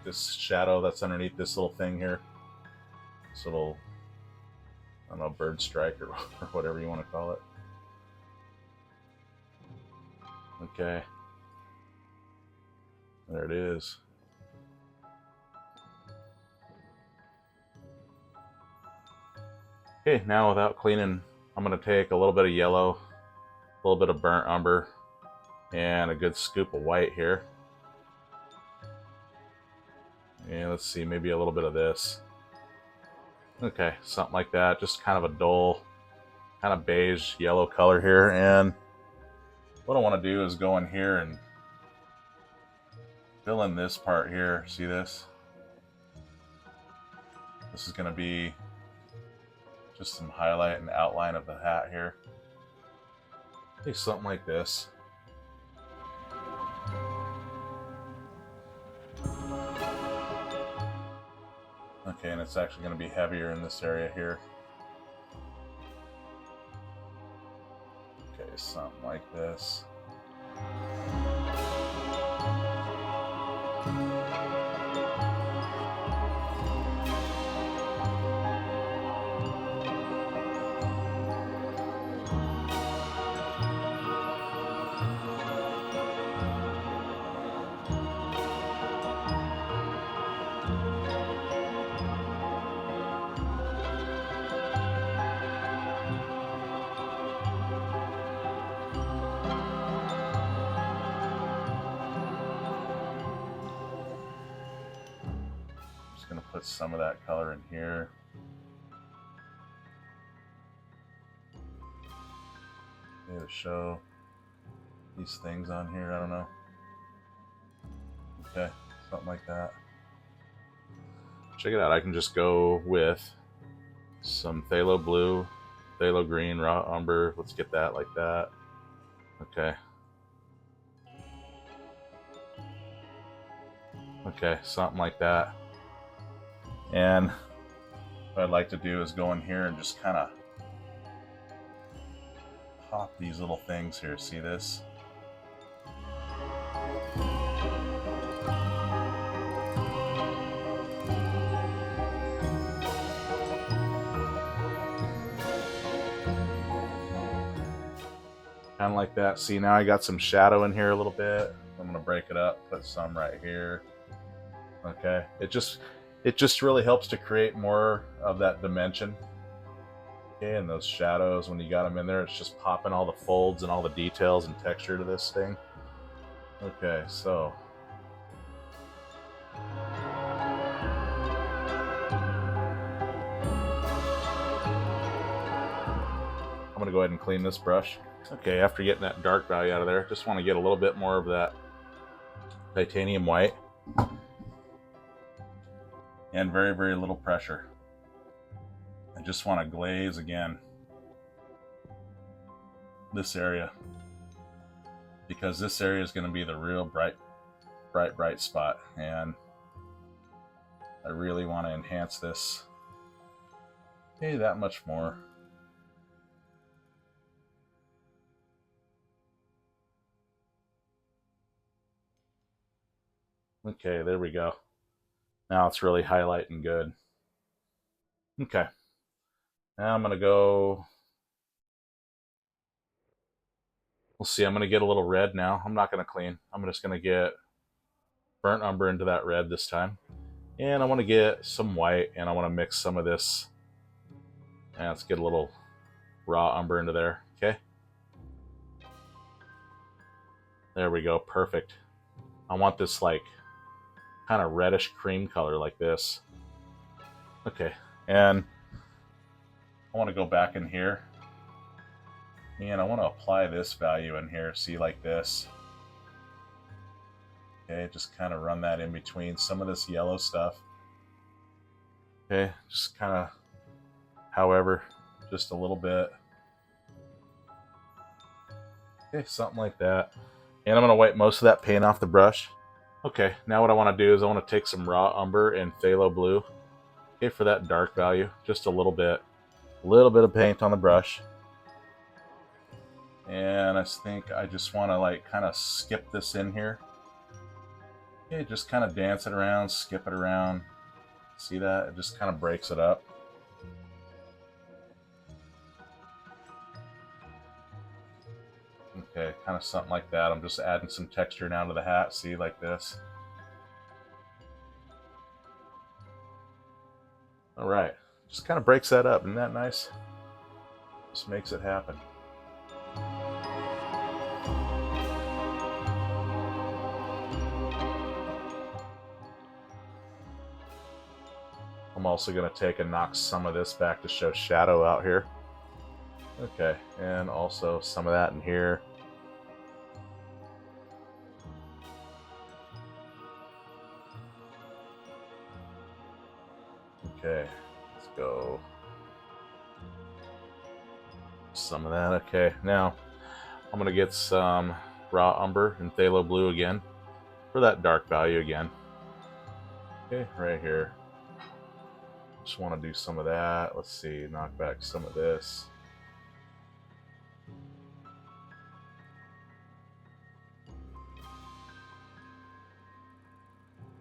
This shadow that's underneath this little thing here, this little, I don't know, bird strike or whatever you want to call it. Okay, there it is. Okay, now without cleaning, I'm going to take a little bit of yellow, a little bit of burnt umber, and a good scoop of white here. And let's see, maybe a little bit of this. Okay, something like that. Just kind of a dull, kind of beige yellow color here. And what I want to do is go in here and fill in this part here. See this? This is going to be just some highlight and outline of the hat here. Okay, something like this. Okay, and it's actually going to be heavier in this area here. Okay, something like this. Going to put some of that color in here. Okay, to show these things on here, I don't know. Okay, something like that. Check it out, I can just go with some phthalo blue, phthalo green, raw umber. Let's get that like that. Okay. Okay, something like that. And what I'd like to do is go in here and just kind of pop these little things here. See this? Kind of like that. See, now I got some shadow in here a little bit. I'm going to break it up, put some right here. Okay, it just really helps to create more of that dimension. Okay, and those shadows, when you got them in there, it's just popping all the folds and all the details and texture to this thing. Okay, so I'm going to go ahead and clean this brush. Okay, after getting that dark value out of there, just want to get a little bit more of that titanium white. And very, very little pressure. I just want to glaze again this area, because this area is going to be the real bright spot, and I really want to enhance this, hey, that much more. Okay, there we go. Now it's really highlighting good. Okay, now I'm going to go, we'll see, I'm going to get a little red now. I'm not going to clean. I'm just going to get burnt umber into that red this time. And I want to get some white, and I want to mix some of this. And let's get a little raw umber into there. Okay. There we go. Perfect. I want this like kind of reddish cream color like this. Okay. And I want to go back in here. And I want to apply this value in here. See, like this. Okay, just kind of run that in between some of this yellow stuff. Okay, just kind of, however, just a little bit. Okay, something like that. And I'm going to wipe most of that paint off the brush. Okay, now what I want to do is I want to take some raw umber and phthalo blue. Okay, for that dark value, just a little bit. A little bit of paint on the brush. And I think I just want to like kind of skip this in here. Okay, just kind of dance it around, skip it around. See that? It just kind of breaks it up. Okay, kind of something like that. I'm just adding some texture now to the hat. See, like this. All right, just kind of breaks that up. Isn't that nice? Just makes it happen. I'm also going to take and knock some of this back to show shadow out here. Okay, and also some of that in here. Okay, let's go. Some of that. Okay, now I'm going to get some raw umber and phthalo blue again for that dark value again. Okay, right here. Just want to do some of that. Let's see, knock back some of this.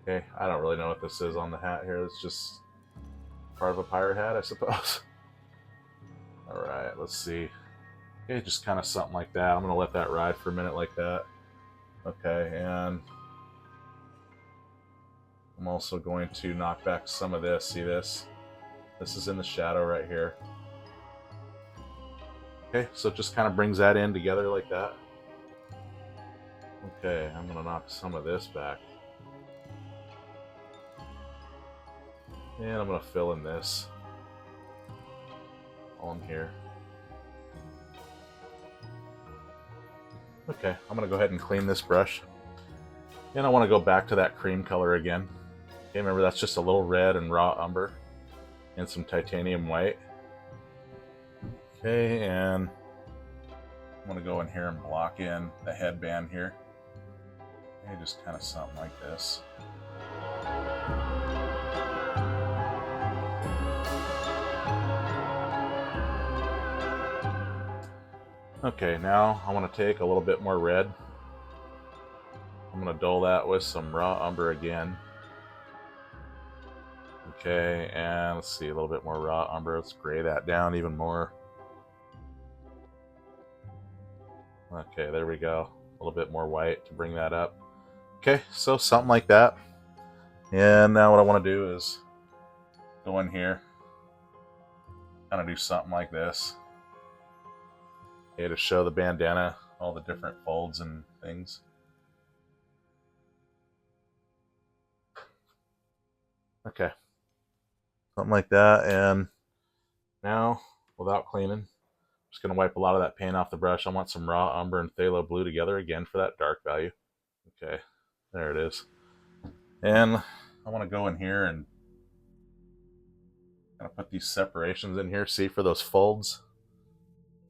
Okay, I don't really know what this is on the hat here. It's just part of a pirate hat, I suppose. All right, let's see. Okay, just kind of something like that. I'm going to let that ride for a minute like that. Okay, and I'm also going to knock back some of this. See this? This is in the shadow right here. Okay, so it just kind of brings that in together like that. Okay, I'm going to knock some of this back. And I'm going to fill in this on here. Okay, I'm going to go ahead and clean this brush. And I want to go back to that cream color again. Okay, remember that's just a little red and raw umber and some titanium white. Okay, and I'm going to go in here and block in the headband here. Okay, just kind of something like this. Okay, now I want to take a little bit more red. I'm going to dull that with some raw umber again. Okay, and let's see, a little bit more raw umber. Let's gray that down even more. Okay, there we go. A little bit more white to bring that up. Okay, so something like that. And now what I want to do is go in here, kind of do something like this. Okay, to show the bandana, all the different folds and things. Okay, something like that. And now, without cleaning, I'm just going to wipe a lot of that paint off the brush. I want some raw umber and phthalo blue together again for that dark value. Okay, there it is. And I want to go in here and kind of put these separations in here. See, for those folds.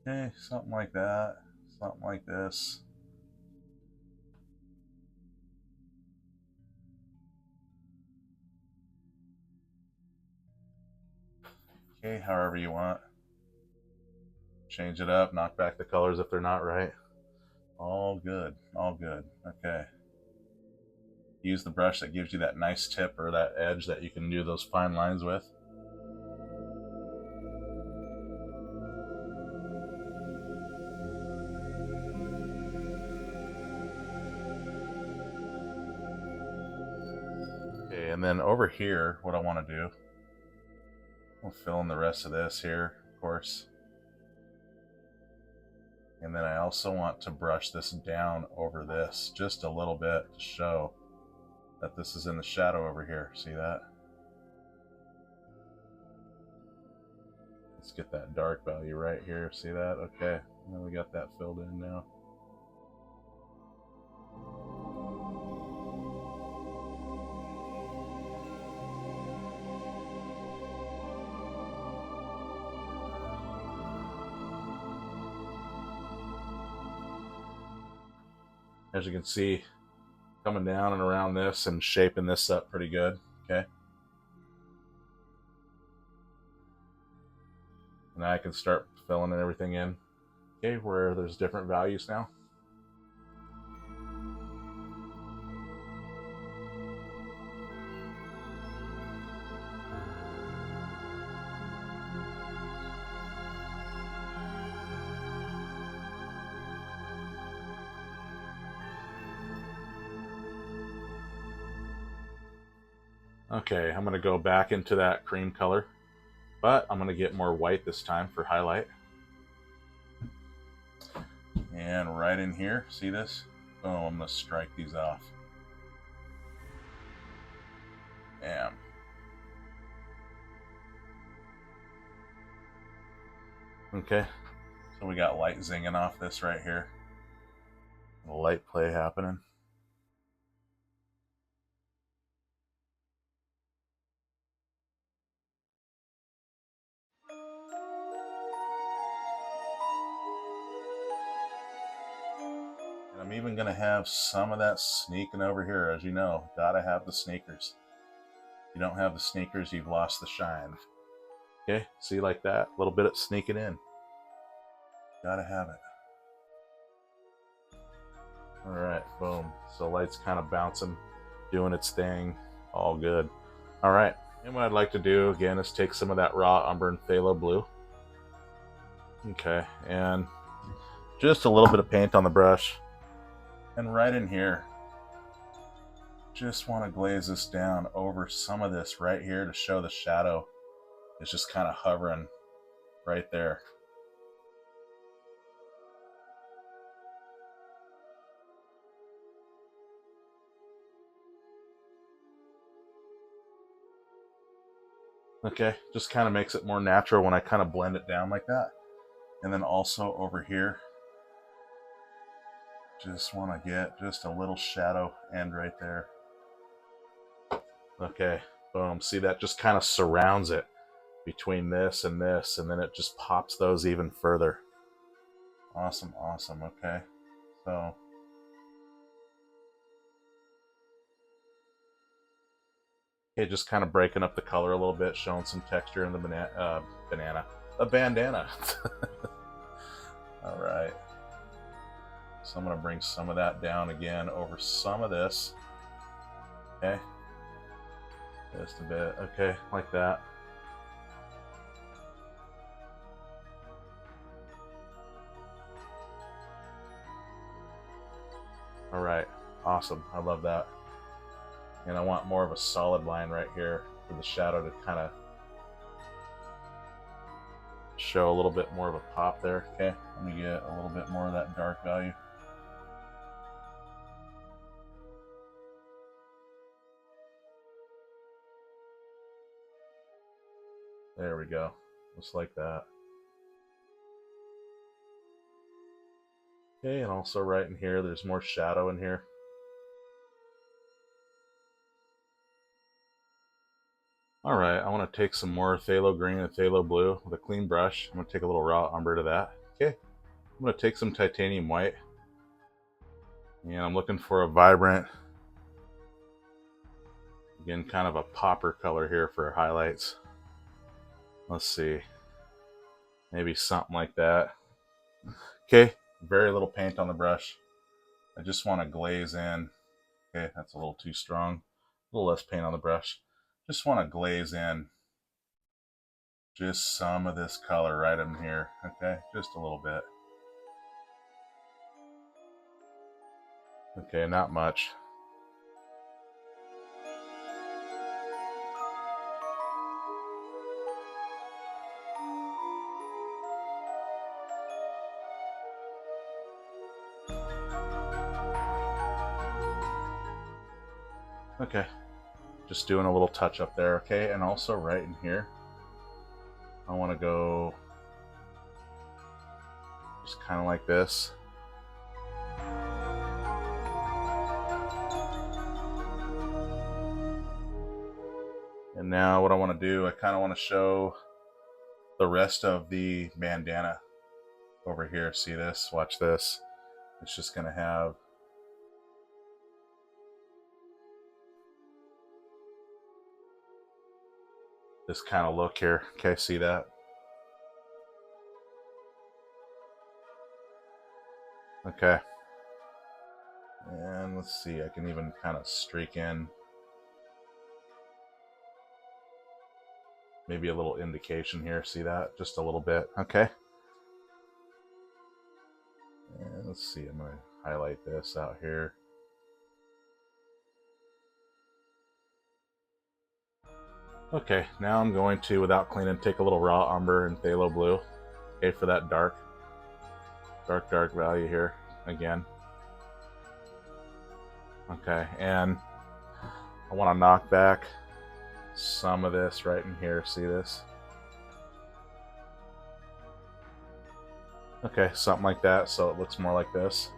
Okay, something like that. Something like this. Okay, however you want. Change it up, knock back the colors if they're not right. All good, all good. Okay. Use the brush that gives you that nice tip or that edge that you can do those fine lines with. Okay, and And then over here, what I want to do, I'll fill in the rest of this here, of course. And then I also want to brush this down over this just a little bit to show that this is in the shadow over here. See that? Let's get that dark value right here. See that? Okay. And then we got that filled in now. As you can see, coming down and around this and shaping this up pretty good. Okay. And I can start filling everything in. Okay, where there's different values now. Okay, I'm going to go back into that cream color, but I'm going to get more white this time for highlight. And right in here, see this? Oh, I'm going to strike these off. Bam. Okay, so we got light zinging off this right here. A light play happening. And I'm even going to have some of that sneaking over here. As you know, gotta have the sneakers. If you don't have the sneakers, you've lost the shine. Okay, see, like that? A little bit of sneaking in. Gotta have it. Alright, boom. So light's kind of bouncing, doing its thing. All good. Alright, and what I'd like to do again is take some of that raw umber and phthalo blue. Okay, and just a little bit of paint on the brush. And right in here, just want to glaze this down over some of this right here to show the shadow is just kind of hovering right there. Okay, just kind of makes it more natural when I kind of blend it down like that. And then also over here, just want to get just a little shadow end right there. Okay, boom. See, that just kind of surrounds it between this, and then it just pops those even further. Awesome, awesome. Okay, so okay, just kind of breaking up the color a little bit, showing some texture in the bandana. All right. So I'm going to bring some of that down again over some of this. Okay. Just a bit. Okay, like that. All right. Awesome. I love that. And I want more of a solid line right here for the shadow to kind of show a little bit more of a pop there. Okay. Let me get a little bit more of that dark value. There we go. Just like that. Okay, and also right in here, there's more shadow in here. Alright, I want to take some more phthalo green and phthalo blue with a clean brush. I'm going to take a little raw umber to that. Okay, I'm going to take some titanium white. And I'm looking for a vibrant, again, kind of a popper color here for highlights. Let's see. Maybe something like that. Okay, very little paint on the brush. I just want to glaze in. Okay, that's a little too strong. A little less paint on the brush. Just want to glaze in just some of this color right in here. Okay, just a little bit. Okay, not much. Okay, just doing a little touch up there, okay? And also right in here, I want to go just kind of like this. And now what I want to do, I kind of want to show the rest of the bandana over here. See this? Watch this. It's just going to have this kind of look here. Okay, see that? Okay. And let's see, I can even kind of streak in maybe a little indication here. See that? Just a little bit. Okay. And let's see, I'm going to highlight this out here. Okay, now I'm going to, without cleaning, take a little raw umber and phthalo blue. Okay, for that dark value here again. Okay, and I want to knock back some of this right in here. See this? Okay, something like that, so it looks more like this.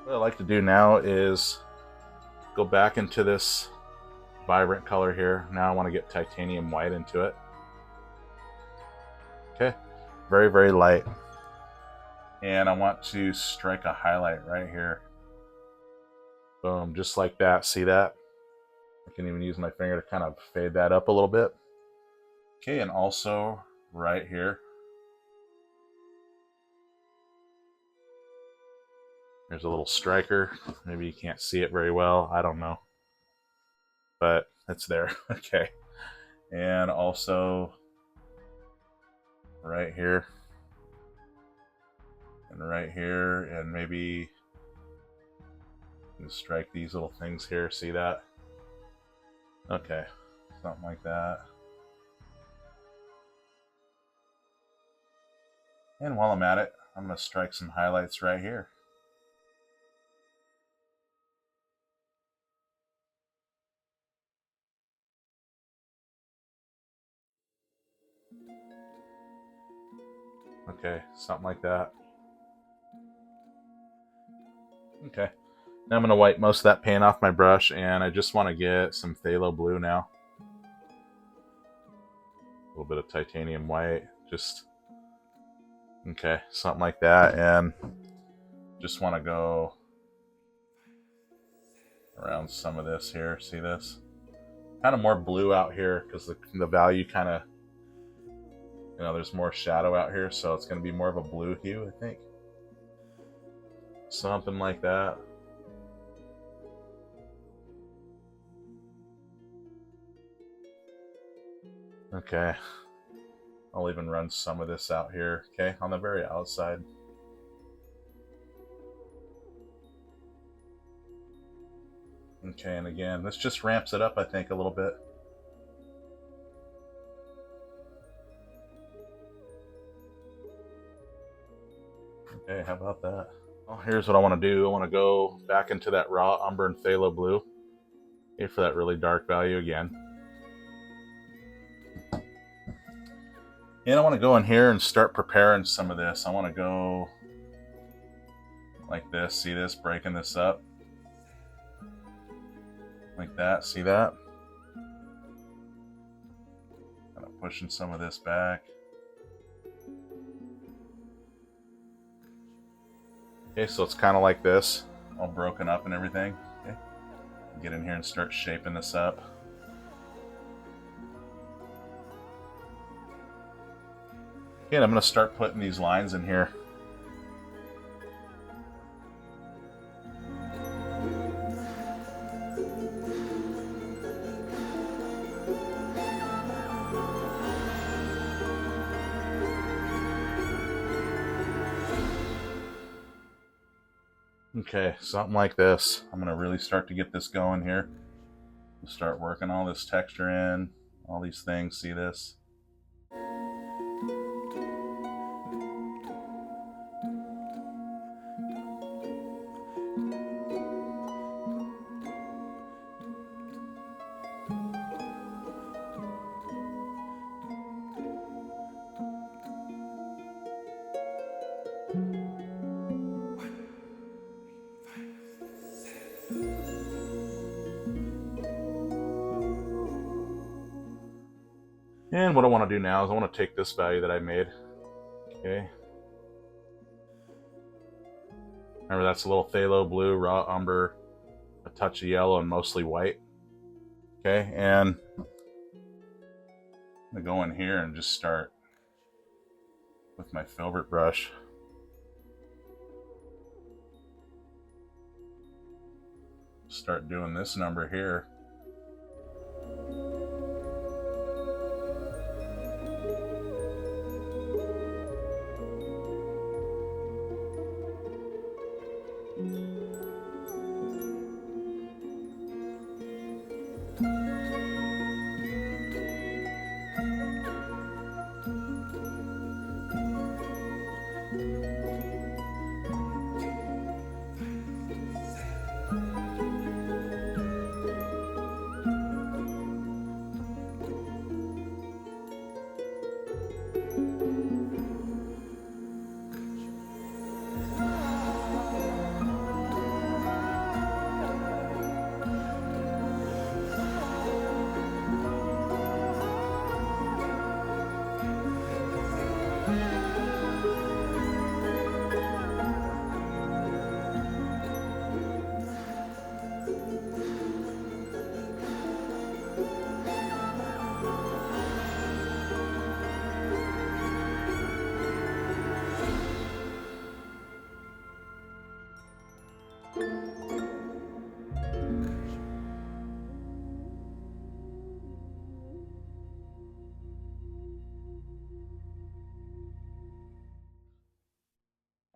What I like to do now is go back into this vibrant color here. Now I want to get titanium white into it. Okay, very, very light. And I want to strike a highlight right here. Boom, just like that. See that? I can even use my finger to kind of fade that up a little bit. Okay, and also right here. There's a little striker. Maybe you can't see it very well. I don't know. But it's there. Okay. And also right here. And right here. And maybe just strike these little things here. See that? Okay. Something like that. And while I'm at it, I'm going to strike some highlights right here. Okay, something like that. Okay. Now I'm going to wipe most of that paint off my brush, and I just want to get some phthalo blue now. A little bit of titanium white, just, okay, something like that, and just want to go around some of this here. See this? Kind of more blue out here because the value kind of, you know, there's more shadow out here, so it's going to be more of a blue hue, I think. Something like that. Okay. I'll even run some of this out here, okay, on the very outside. Okay, and again, this just ramps it up, I think, a little bit. Okay, how about that? Well, here's what I want to do. I want to go back into that raw umber and phthalo blue, okay, for that really dark value again. And I want to go in here and start preparing some of this. I want to go like this. See this? Breaking this up. Like that. See that? Kind of pushing some of this back. Okay, so it's kind of like this, all broken up and everything. Okay. Get in here and start shaping this up. Okay, and I'm going to start putting these lines in here. Okay, something like this. I'm going to really start to get this going here. Start working all this texture in, all these things. See this? And what I want to do now is I want to take this value that I made. Okay. Remember, that's a little phthalo blue, raw umber, a touch of yellow, and mostly white. Okay, and I'm going to go in here and just start with my filbert brush. Start doing this number here.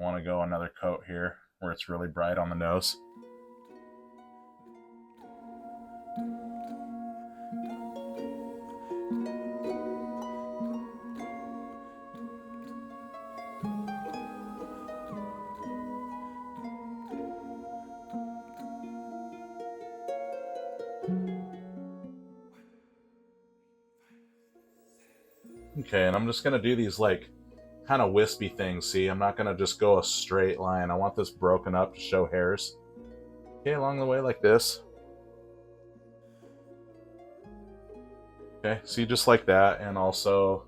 I want to go another coat here where it's really bright on the nose. Okay, and I'm just going to do these like kind of wispy things. See, I'm not going to just go a straight line. I want this broken up to show hairs. Okay, along the way like this. Okay, see, just like that. And also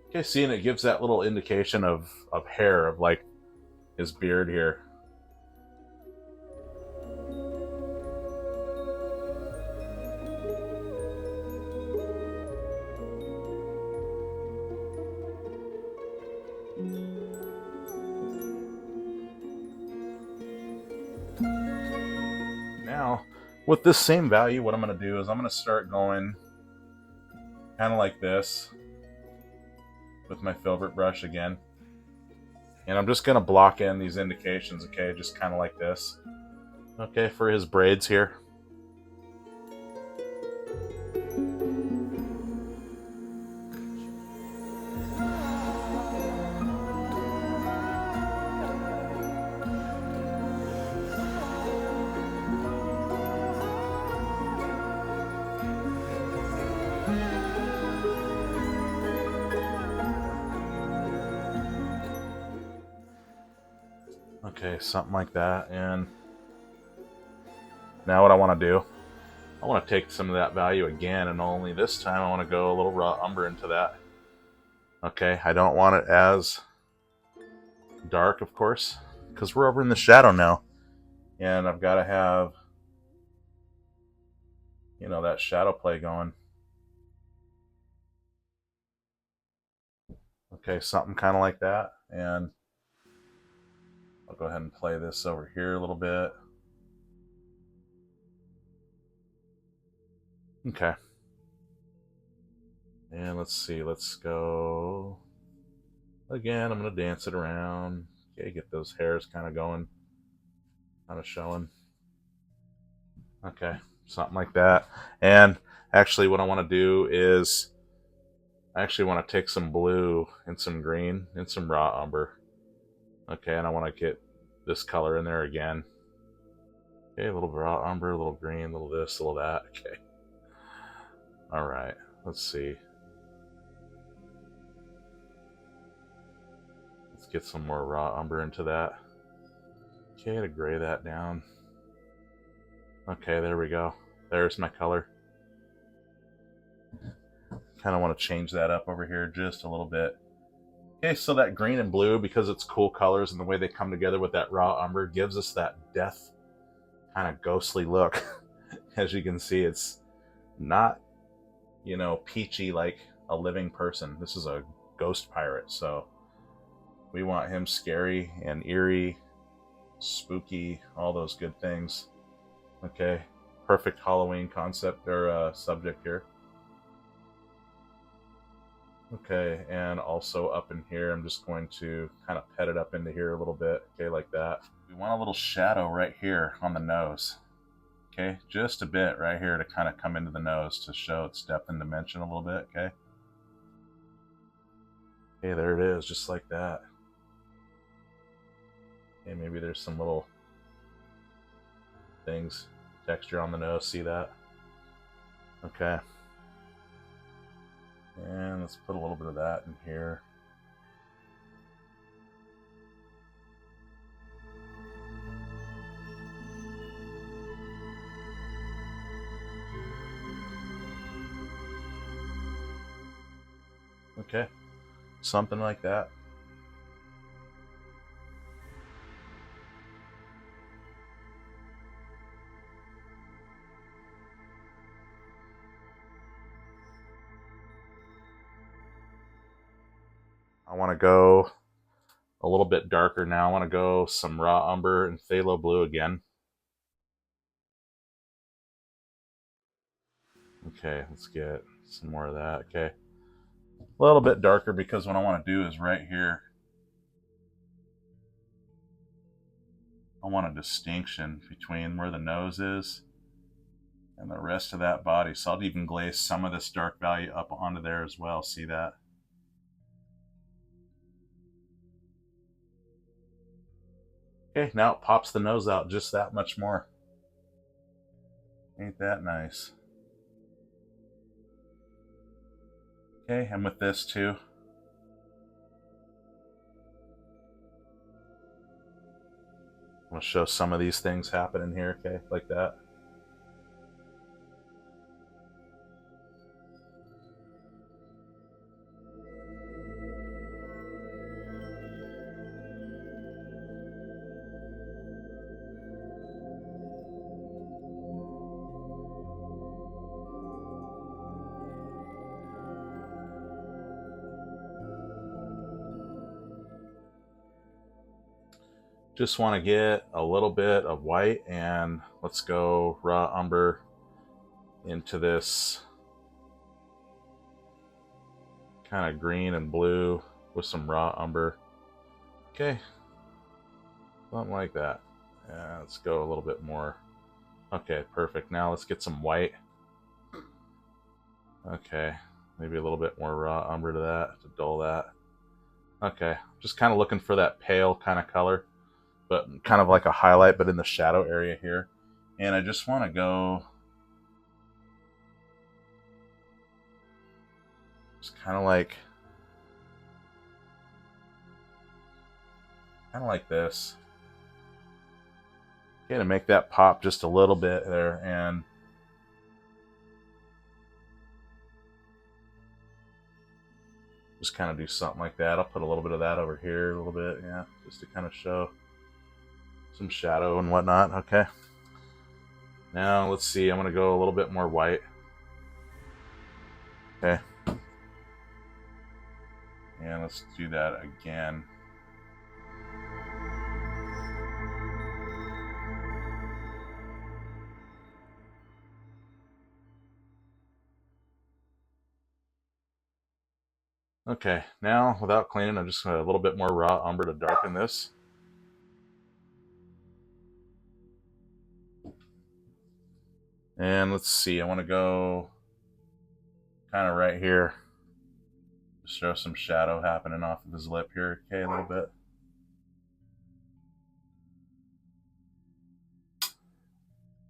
okay, see, and it gives that little indication of hair, of like his beard here. Now, with this same value, what I'm going to do is I'm going to start going kind of like this with my filbert brush again. And I'm just going to block in these indications, okay, just kind of like this. Okay, for his braids here. Okay, something like that. And now what I want to do, I want to take some of that value again, and only this time I want to go a little raw umber into that. Okay, I don't want it as dark, of course, because we're over in the shadow now. And I've got to have, you know, that shadow play going. Okay, something kind of like that. And I'll go ahead and play this over here a little bit. Okay. And let's see, let's go again. I'm going to dance it around. Okay, get those hairs kind of going, kind of showing. Okay, something like that. And actually what I want to do is I actually want to take some blue and some green and some raw umber. Okay, and I want to get this color in there again. Okay, a little raw umber, a little green, a little this, a little that. Okay. All right, let's see. Let's get some more raw umber into that. Okay, to gray that down. Okay, there we go. There's my color. Kind of want to change that up over here just a little bit. Okay, so that green and blue, because it's cool colors and the way they come together with that raw umber, gives us that death kind of ghostly look. As you can see, it's not, you know, peachy like a living person. This is a ghost pirate, so we want him scary and eerie, spooky, all those good things. Okay, perfect Halloween concept or subject here. Okay, and also up in here, I'm just going to kind of pet it up into here a little bit, okay, like that. We want a little shadow right here on the nose, okay, just a bit right here to kind of come into the nose to show its depth and dimension a little bit, okay. Okay, there it is, just like that. Okay, maybe there's some little things, texture on the nose, see that? Okay. And let's put a little bit of that in here. Okay, something like that. I want to go a little bit darker now. I want to go some raw umber and phthalo blue again. Okay, let's get some more of that. Okay, a little bit darker because what I want to do is right here. I want a distinction between where the nose is and the rest of that body. So I'll even glaze some of this dark value up onto there as well. See that? Okay, now it pops the nose out just that much more. Ain't that nice? Okay, and with this too. I'm going to show some of these things happening here, okay, like that. Just want to get a little bit of white, and let's go raw umber into this kind of green and blue with some raw umber. Okay, something like that. Yeah, let's go a little bit more. Okay, perfect. Now let's get some white. Okay, maybe a little bit more raw umber to that to dull that. Okay, just kind of looking for that pale kind of color, but kind of like a highlight, but in the shadow area here. And I just want to go just kind of like this. Okay, to make that pop just a little bit there, and just kind of do something like that. I'll put a little bit of that over here, a little bit, yeah, just to kind of show some shadow and whatnot. Okay. Now let's see, I'm gonna go a little bit more white. Okay. And let's do that again. Okay, now without cleaning, I'm just going to a little bit more raw umber to darken this. And let's see, I want to go kind of right here. Just show some shadow happening off of his lip here. Okay, a little bit.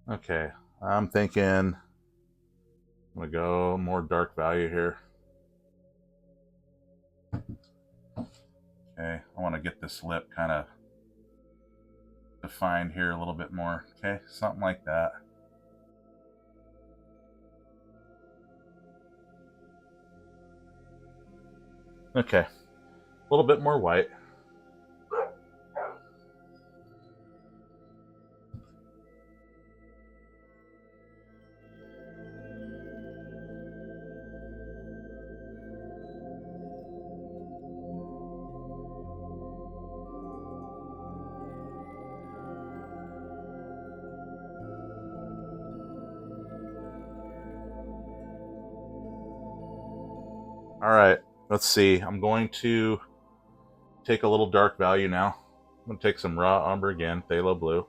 Okay, I'm thinking I'm going to go more dark value here. Okay, I want to get this lip kind of defined here a little bit more. Okay, something like that. Okay, a little bit more white. All right, let's see. I'm going to take a little dark value now. I'm going to take some raw umber again, phthalo blue.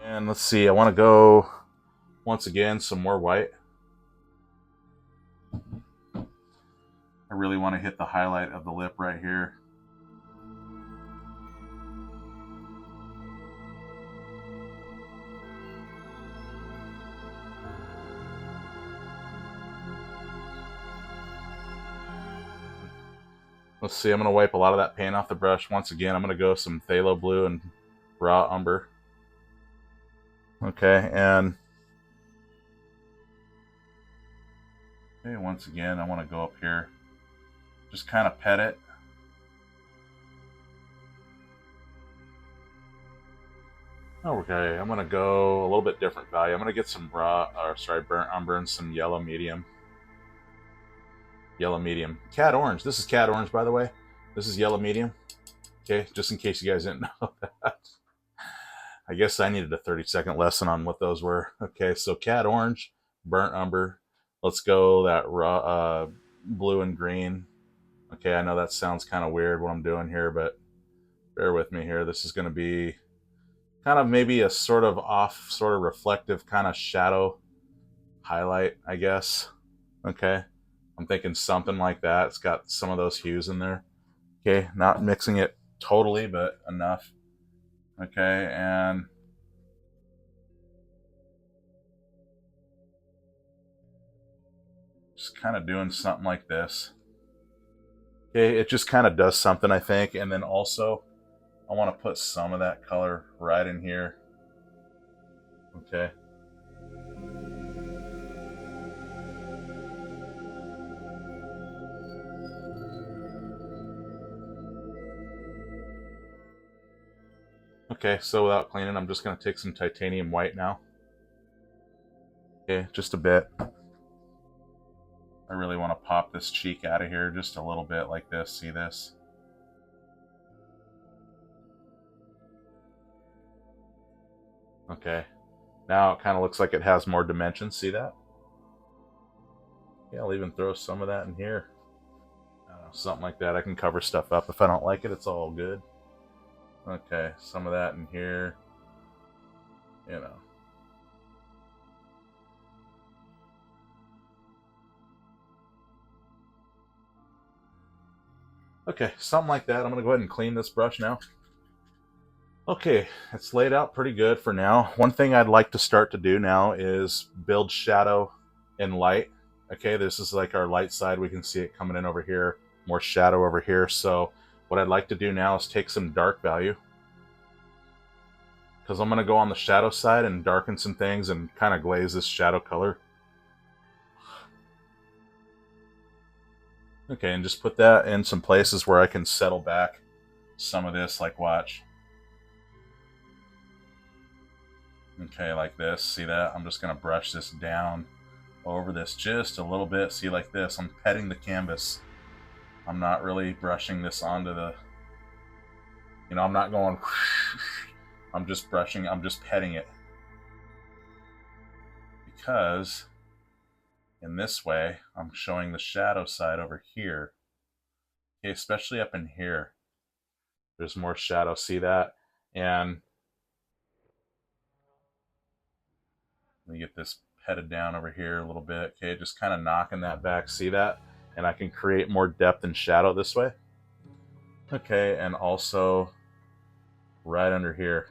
And let's see, I want to go, once again, some more white. I really want to hit the highlight of the lip right here. Let's see, I'm going to wipe a lot of that paint off the brush. Once again, I'm going to go some phthalo blue and raw umber. Okay, and okay, once again, I want to go up here. Just kind of pet it. Okay, I'm going to go a little bit different value. I'm going to get some burnt umber and some yellow medium. Yellow medium. Cat orange. This is cat orange, by the way. This is yellow medium. Okay, just in case you guys didn't know that. I guess I needed a 30-second lesson on what those were. Okay, so cat orange, burnt umber. Let's go that raw blue and green. Okay, I know that sounds kind of weird what I'm doing here, but bear with me here. This is going to be kind of maybe a sort of off, sort of reflective kind of shadow highlight, I guess. Okay, I'm thinking something like that. It's got some of those hues in there. Okay, not mixing it totally, but enough. Okay, and just kind of doing something like this. Okay, it just kind of does something, I think. And then also, I want to put some of that color right in here. Okay. Okay, so without cleaning, I'm just going to take some titanium white now. Okay, just a bit. I really want to pop this cheek out of here just a little bit like this. See this? Okay. Now it kind of looks like it has more dimension. See that? Yeah, I'll even throw some of that in here. I don't know, something like that. I can cover stuff up. If I don't like it, it's all good. Okay, some of that in here. You know. Okay, something like that. I'm going to go ahead and clean this brush now. Okay, it's laid out pretty good for now. One thing I'd like to start to do now is build shadow and light. Okay, this is like our light side. We can see it coming in over here, more shadow over here. So what I'd like to do now is take some dark value, because I'm going to go on the shadow side and darken some things and kind of glaze this shadow color. Okay, and just put that in some places where I can settle back some of this, like watch. Okay, like this. See that? I'm just going to brush this down over this just a little bit. See, like this. I'm petting the canvas. I'm not really brushing this onto the... You know, I'm not going... I'm just brushing. I'm just petting it. Because in this way, I'm showing the shadow side over here. Okay, especially up in here. There's more shadow. See that? And let me get this petted down over here a little bit. Okay, just kind of knocking that back. See that? And I can create more depth and shadow this way. Okay, and also right under here.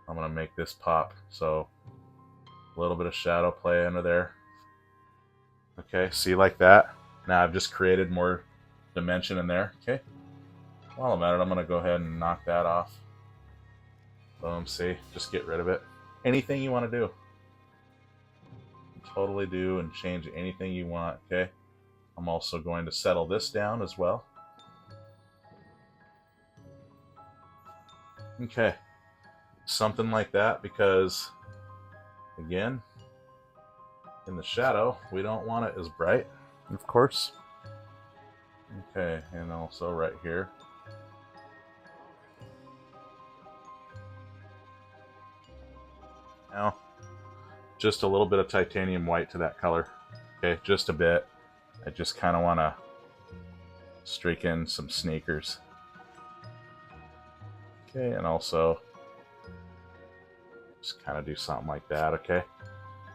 I'm going to make this pop. So a little bit of shadow play under there. Okay, see, like that. Now I've just created more dimension in there. Okay, while I'm at it, I'm going to go ahead and knock that off. Boom, see, just get rid of it. Anything you want to do. Totally do and change anything you want, okay? I'm also going to settle this down as well. Okay, something like that, because again, in the shadow, we don't want it as bright, of course. Okay, and also right here. Now, just a little bit of titanium white to that color. Okay, just a bit. I just kind of want to streak in some sneakers. Okay, and also just kind of do something like that, okay?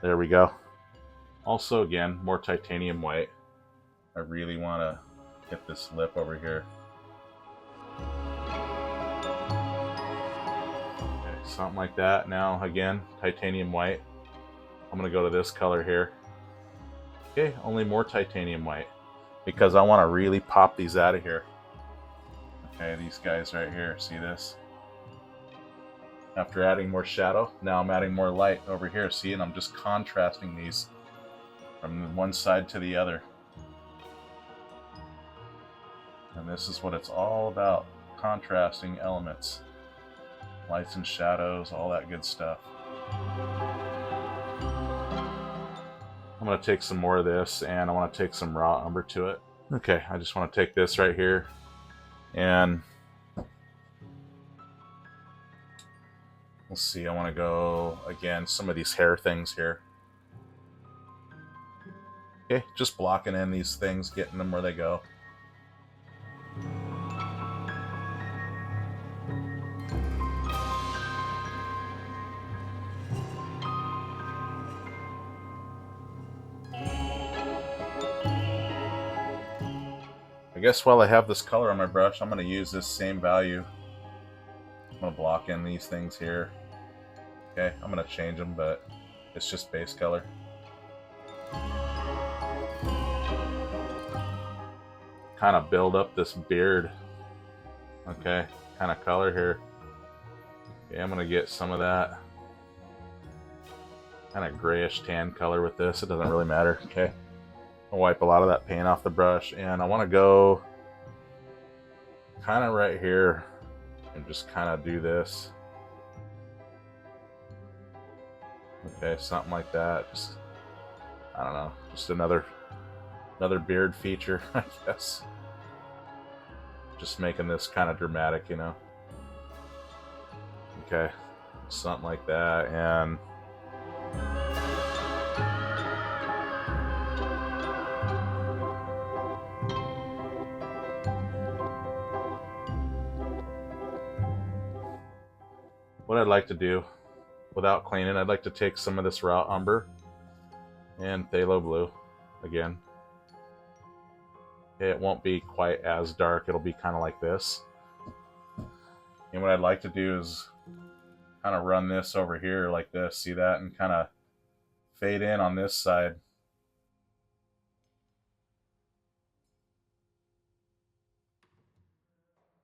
There we go. Also, again, more titanium white. I really want to get this lip over here. Okay, something like that. Now, again, titanium white. I'm going to go to this color here. Okay, only more titanium white, because I want to really pop these out of here. Okay, these guys right here, see this? After adding more shadow, now I'm adding more light over here, see? And I'm just contrasting these from one side to the other. And this is what it's all about, contrasting elements. Lights and shadows, all that good stuff. I'm going to take some more of this, and I want to take some raw umber to it. Okay, I just want to take this right here, and let's see, I want to go, again, some of these hair things here. Okay, just blocking in these things, getting them where they go. I guess while I have this color on my brush, I'm going to use this same value. I'm going to block in these things here. Okay, I'm going to change them, but it's just base color. Kind of build up this beard. Okay, kind of color here. Okay, I'm going to get some of that kind of grayish tan color with this. It doesn't really matter. Okay, I'll wipe a lot of that paint off the brush, and I want to go kind of right here and just kind of do this. Okay, something like that. Just, I don't know, just another beard feature, I guess. Just making this kind of dramatic, you know. Okay, something like that, and what I'd like to do, without cleaning, I'd like to take some of this raw umber and phthalo blue again. It won't be quite as dark, it'll be kind of like this. And what I'd like to do is kind of run this over here like this, see that, and kind of fade in on this side.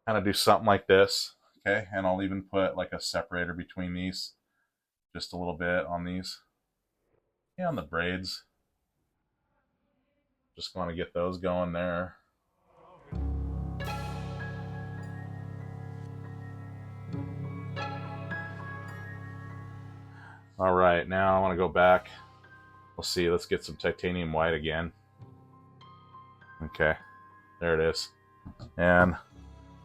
Kind of do something like this, okay? And I'll even put like a separator between these, just a little bit on these. Yeah, on the braids. Just want to get those going there. All right, now I want to go back. We'll see, let's get some titanium white again. Okay, there it is. And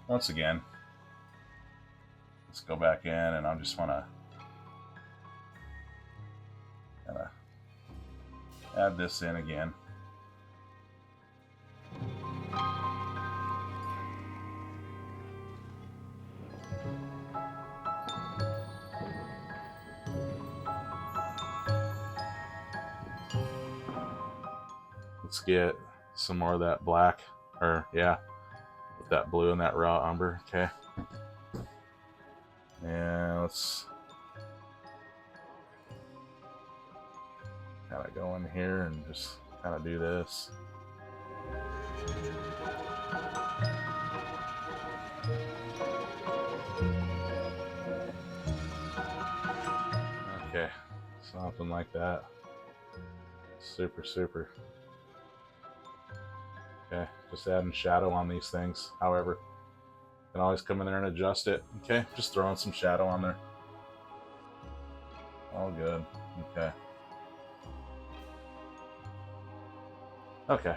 once again, let's go back in, and I just want to kind of add this in again. Let's get some more of that black, or yeah, with that blue and that raw umber. Okay, And let's kind of go in here and just kind of do this. Okay, something like that. Super, super. Okay, just adding shadow on these things. However, you can always come in there and adjust it. Okay, just throwing some shadow on there. All good. Okay. Okay.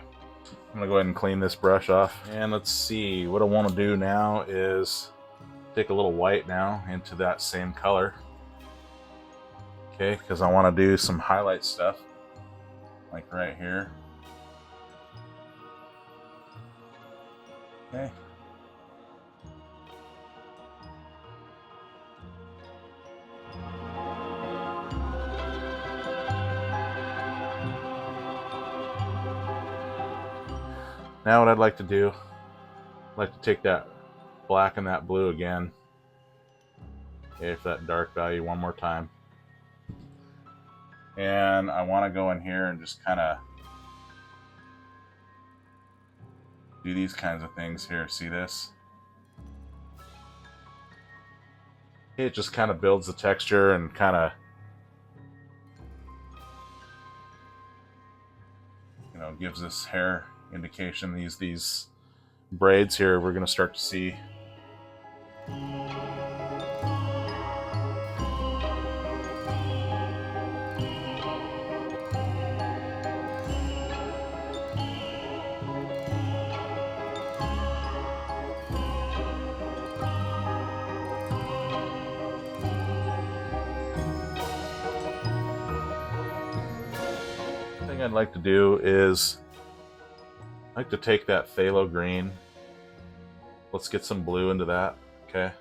I'm gonna go ahead and clean this brush off. And let's see, what I want to do now is take a little white now into that same color. Okay, because I want to do some highlight stuff. Like right here. Okay. Now what I'd like to do, I'd like to take that black and that blue again. Okay, for that dark value one more time. And I want to go in here and just kind of do these kinds of things here. See this? It just kind of builds the texture and kind of, you know, gives this hair indication. These braids here, we're going to start to see. Thing I'd like to do is I'd like to take that phthalo green. Let's get some blue into that. Okay.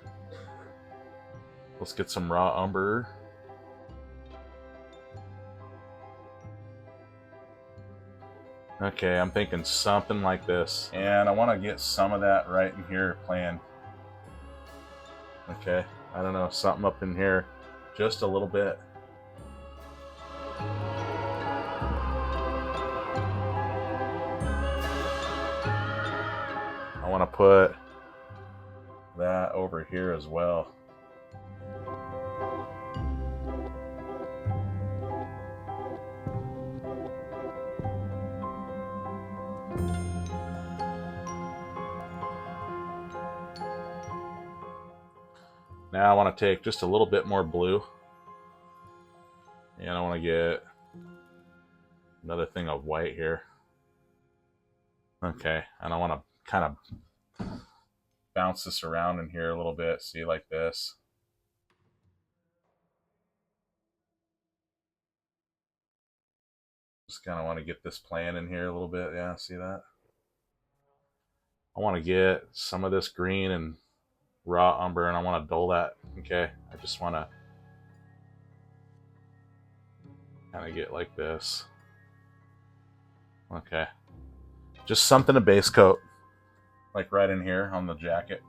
Let's get some raw umber. Okay, I'm thinking something like this. And I want to get some of that right in here playing. Okay, I don't know, something up in here. Just a little bit. I want to put that over here as well. Now I want to take just a little bit more blue. And I want to get another thing of white here. Okay, and I want to kind of bounce this around in here a little bit. See, like this. Just kind of want to get this playing in here a little bit. Yeah, see that? I want to get some of this green and raw umber, and I want to dull that. Okay, I just want to kind of get like this. Okay, just something to base coat, like right in here on the jacket.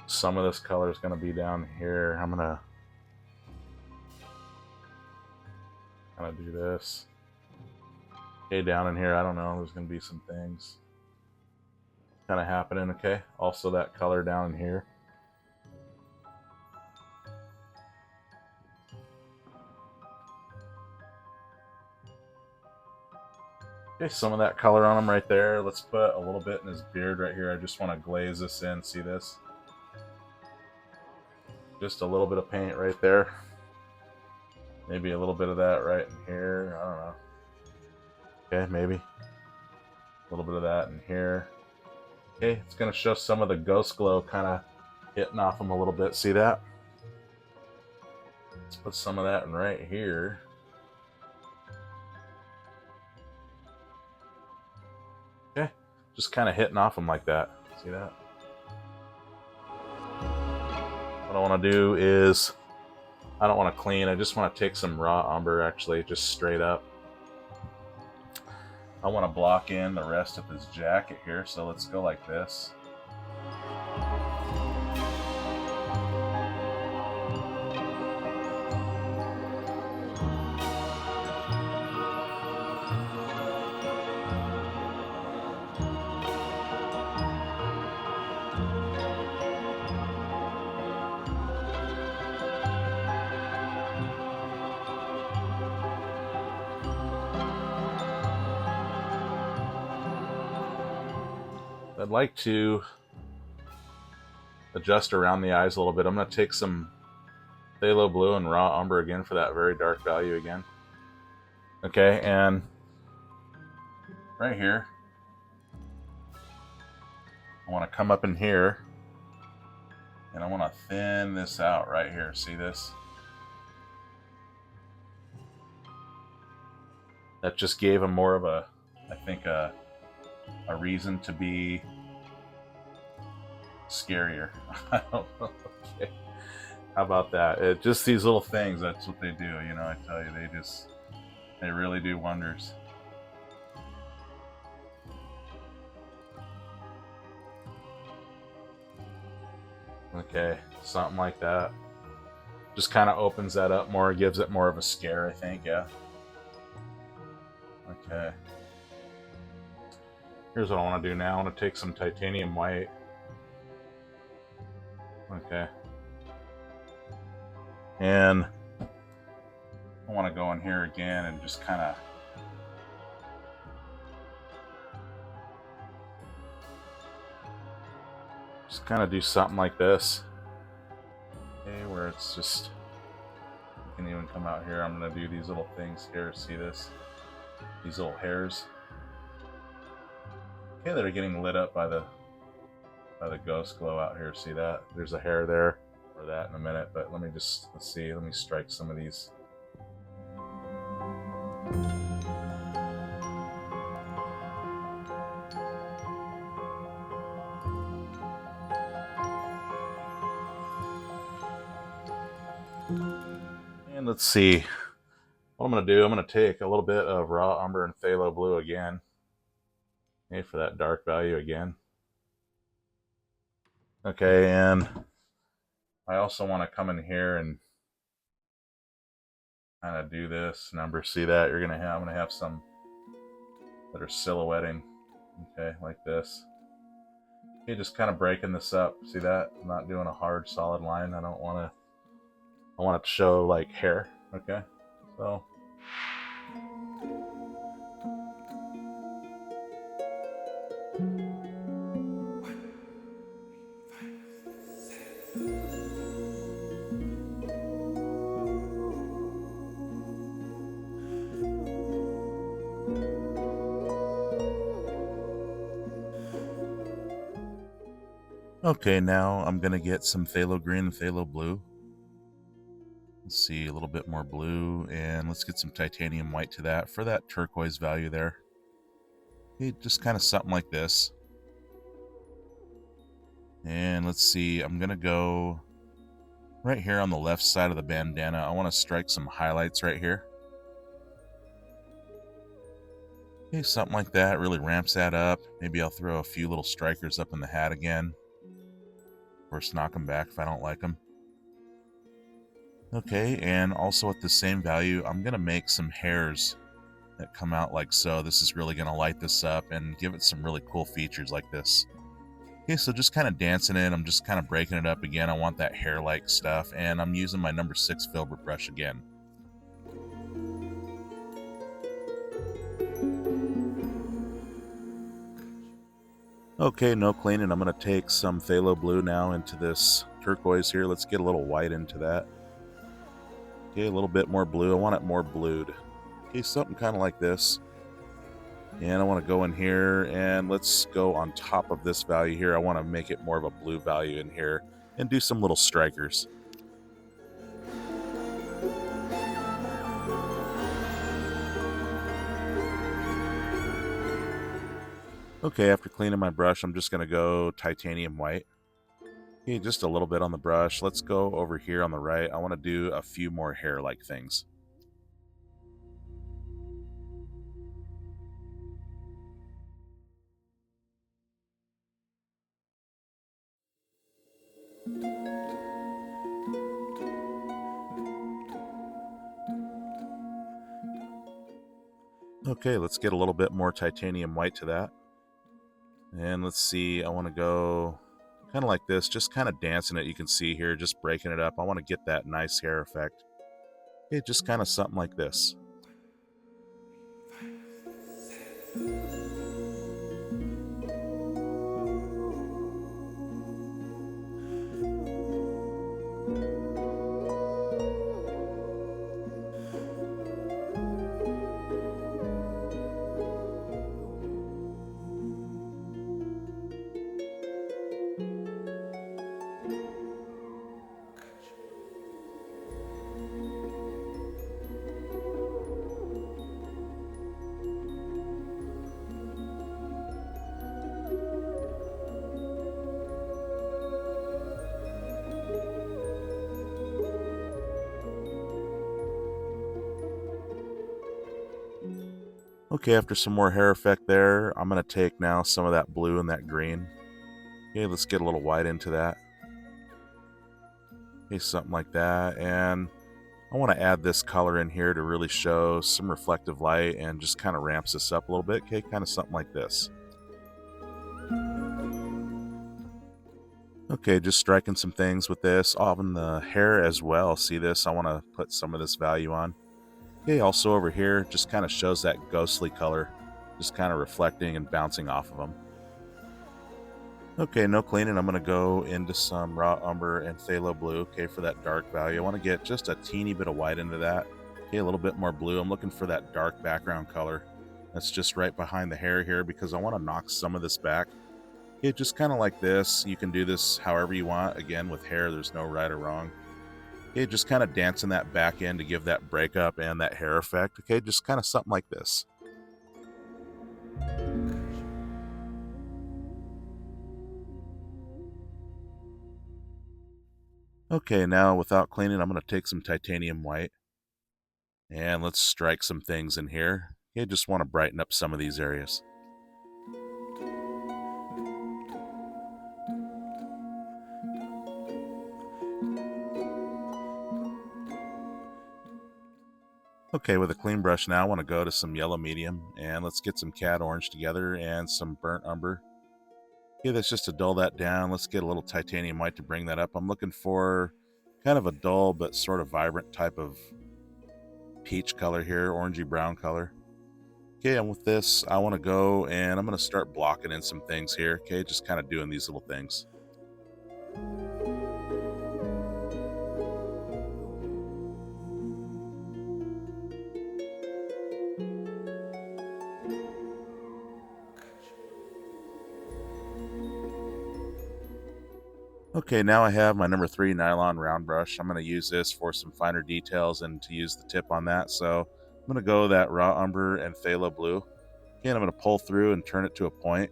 Some of this color is going to be down here. I'm going to kind of do this. Okay, down in here, I don't know, there's going to be some things kind of happening. Okay, also that color down in here. Okay, some of that color on him right there. Let's put a little bit in his beard right here. I just want to glaze this in. See this? Just a little bit of paint right there. Maybe a little bit of that right in here. I don't know. Okay, maybe. A little bit of that in here. Okay, it's going to show some of the ghost glow kind of hitting off him a little bit. See that? Let's put some of that in right here. Okay, just kind of hitting off him like that. See that? What I want to do is, I don't want to clean, I just want to take some raw umber, actually, just straight up. I want to block in the rest of his jacket here, so let's go like this. I'd like to adjust around the eyes a little bit. I'm going to take some phthalo blue and raw umber again for that very dark value again. Okay, and right here, I want to come up in here and I want to thin this out right here. See this? That just gave him more of a, I think, a reason to be scarier. I don't know. Okay. How about that? Just these little things, that's what they do, you know, I tell you, they really do wonders. Okay, something like that. Just kind of opens that up more, gives it more of a scare, I think, yeah. Okay. Here's what I want to do now. I want to take some titanium white. Okay. And I want to go in here again and just kind of do something like this. Okay, where it's just, you can even come out here. I'm going to do these little things here. See this? These little hairs. Okay, that are getting lit up by the ghost glow out here. See that? There's a hair there. For that in a minute, but let's see. Let me strike some of these. And let's see. What I'm going to do, I'm going to take a little bit of raw umber and phthalo blue again. Okay, for that dark value again. Okay, and I also want to come in here and kind of do this number. See that? I'm going to have some that are silhouetting. Okay, like this. Okay, just kind of breaking this up. See that? I'm not doing a hard solid line. I want it to show like hair. Okay, so okay, now I'm gonna get some phthalo green and phthalo blue. Let's see, a little bit more blue, and let's get some titanium white to that for that turquoise value there. Okay, just kind of something like this. And let's see, I'm gonna go right here on the left side of the bandana. I want to strike some highlights right here. Okay, something like that really ramps that up. Maybe I'll throw a few little strikers up in the hat again. Of course, knock them back if I don't like them. Okay, and also at the same value, I'm going to make some hairs that come out like so. This is really going to light this up and give it some really cool features like this. Okay, so just kind of dancing it. I'm just kind of breaking it up again. I want that hair-like stuff, and I'm using my number 6 filbert brush again. Okay, no cleaning. I'm going to take some phthalo blue now into this turquoise here. Let's get a little white into that. Okay, a little bit more blue. I want it more blued. Okay, something kind of like this. And I want to go in here and let's go on top of this value here. I want to make it more of a blue value in here and do some little strikers. Okay, after cleaning my brush, I'm just going to go titanium white. Okay, just a little bit on the brush. Let's go over here on the right. I want to do a few more hair-like things. Okay, let's get a little bit more titanium white to that. And let's see, I want to go kind of like this, just kind of dancing it. You can see here, just breaking it up. I want to get that nice hair effect. Okay, just kind of something like this. Okay, after some more hair effect there, I'm going to take now some of that blue and that green. Okay, let's get a little white into that. Okay, something like that. And I want to add this color in here to really show some reflective light and just kind of ramps this up a little bit. Okay, kind of something like this. Okay, just striking some things with this. On the hair as well. See this? I want to put some of this value on. Okay, also over here, just kind of shows that ghostly color. Just kind of reflecting and bouncing off of them. Okay, no cleaning. I'm going to go into some raw umber and phthalo blue, okay, for that dark value. I want to get just a teeny bit of white into that. Okay, a little bit more blue. I'm looking for that dark background color. That's just right behind the hair here because I want to knock some of this back. Okay, just kind of like this. You can do this however you want. Again, with hair, there's no right or wrong. Okay, just kind of dancing that back in to give that breakup and that hair effect. Okay, just kind of something like this. Okay, now without cleaning, I'm going to take some titanium white and let's strike some things in here. Okay, just want to brighten up some of these areas. Okay, with a clean brush now, I want to go to some yellow medium and let's get some cat orange together and some burnt umber. Okay, that's just to dull that down. Let's get a little titanium white to bring that up. I'm looking for kind of a dull but sort of vibrant type of peach color here, orangey brown color. Okay, and with this, I want to go and I'm going to start blocking in some things here. Okay, just kind of doing these little things. Okay, now I have my number 3 nylon round brush. I'm going to use this for some finer details and to use the tip on that. So I'm going to go that raw umber and phthalo blue. Okay, and I'm going to pull through and turn it to a point.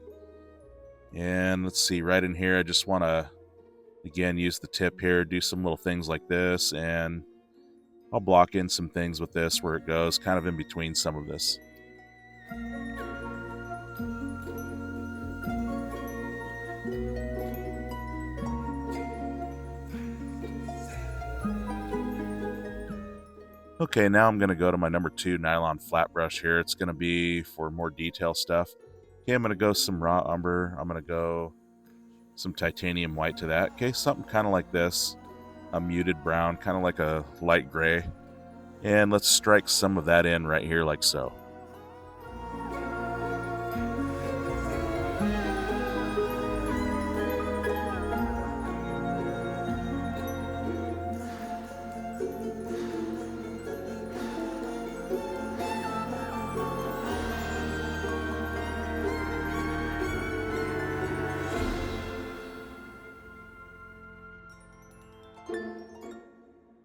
And let's see, right in here, I just want to, again, use the tip here, do some little things like this, and I'll block in some things with this where it goes, kind of in between some of this. Okay, now I'm going to go to my number 2 nylon flat brush here. It's going to be for more detail stuff. Okay, I'm going to go some raw umber. I'm going to go some titanium white to that. Okay, something kind of like this. A muted brown, kind of like a light gray. And let's strike some of that in right here like so.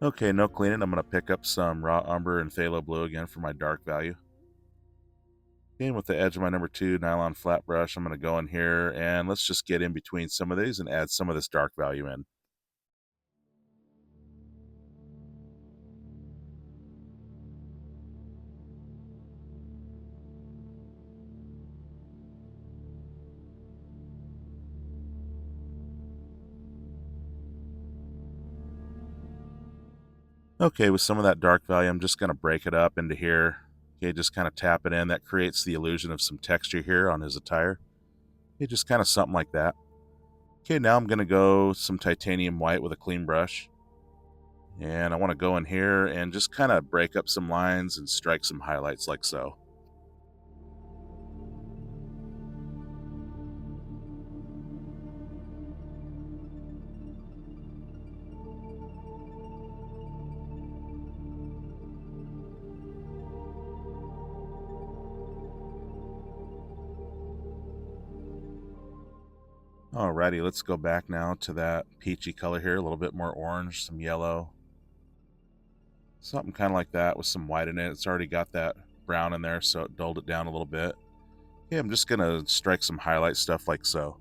Okay, no cleaning. I'm going to pick up some raw umber and phthalo blue again for my dark value. And with the edge of my number 2 nylon flat brush, I'm going to go in here and let's just get in between some of these and add some of this dark value in. Okay, with some of that dark value, I'm just going to break it up into here. Okay, just kind of tap it in. That creates the illusion of some texture here on his attire. Okay, just kind of something like that. Okay, now I'm going to go some titanium white with a clean brush. And I want to go in here and just kind of break up some lines and strike some highlights like so. Alrighty, let's go back now to that peachy color here, a little bit more orange, some yellow. Something kind of like that with some white in it. It's already got that brown in there, so it dulled it down a little bit. Okay, I'm just going to strike some highlight stuff like so.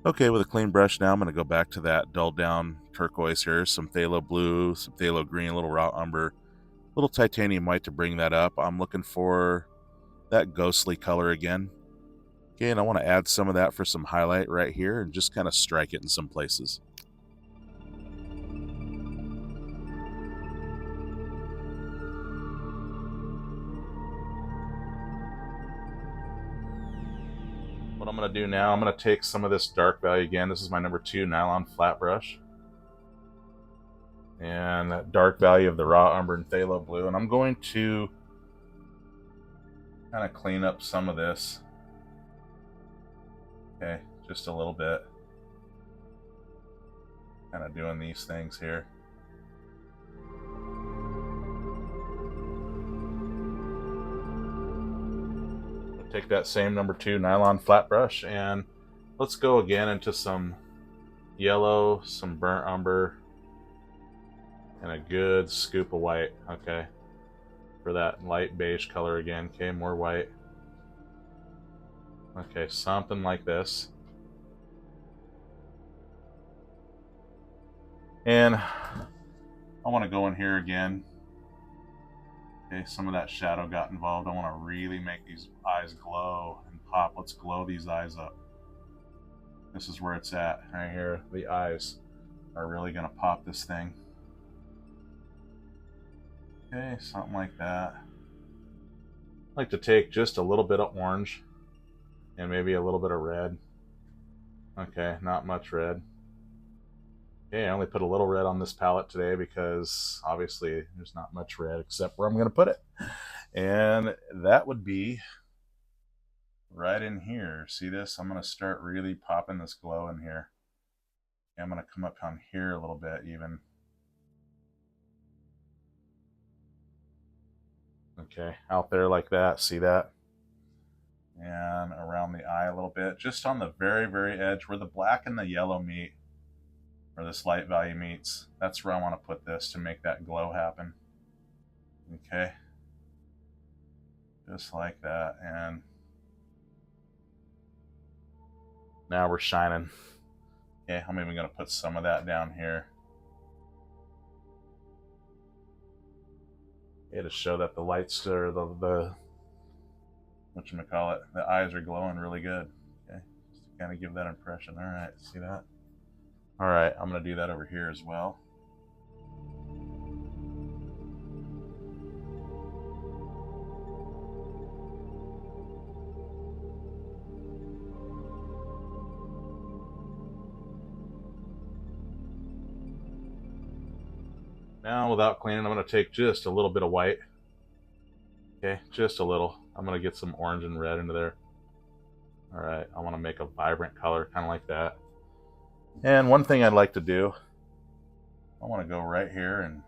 Okay, with a clean brush now, I'm going to go back to that dulled down turquoise here, some phthalo blue, some phthalo green, a little raw umber, a little titanium white to bring that up. I'm looking for that ghostly color again. Okay, and I want to add some of that for some highlight right here and just kind of strike it in some places. What I'm going to do now, I'm going to take some of this dark value again. This is my number 2 nylon flat brush. And that dark value of the raw umber and phthalo blue. And I'm going to kind of clean up some of this. Okay, just a little bit. Kind of doing these things here. Take that same number 2 nylon flat brush and let's go again into some yellow, some burnt umber, and a good scoop of white. Okay, for that light beige color again. Okay, more white. Okay, something like this. And I want to go in here again. Okay, some of that shadow got involved. I want to really make these eyes glow and pop. Let's glow these eyes up. This is where it's at, right here. The eyes are really going to pop this thing. Okay, something like that. I like to take just a little bit of orange and maybe a little bit of red. Okay, not much red. Okay, I only put a little red on this palette today because obviously there's not much red except where I'm going to put it. And that would be right in here. See this? I'm going to start really popping this glow in here. I'm going to come up on here a little bit even. Okay, out there like that. See that? And around the eye a little bit. Just on the very, very edge where the black and the yellow meet, where this light value meets. That's where I want to put this to make that glow happen. Okay. Just like that. And now we're shining. Okay, I'm even going to put some of that down here. Okay, to show that the lights are the whatchamacallit, the eyes are glowing really good. Okay, just to kind of give that impression. All right, see that? All right, I'm going to do that over here as well. Now, without cleaning, I'm going to take just a little bit of white. Okay, just a little. I'm going to get some orange and red into there. All right, I want to make a vibrant color, kind of like that. And one thing I'd like to do, I want to go right here and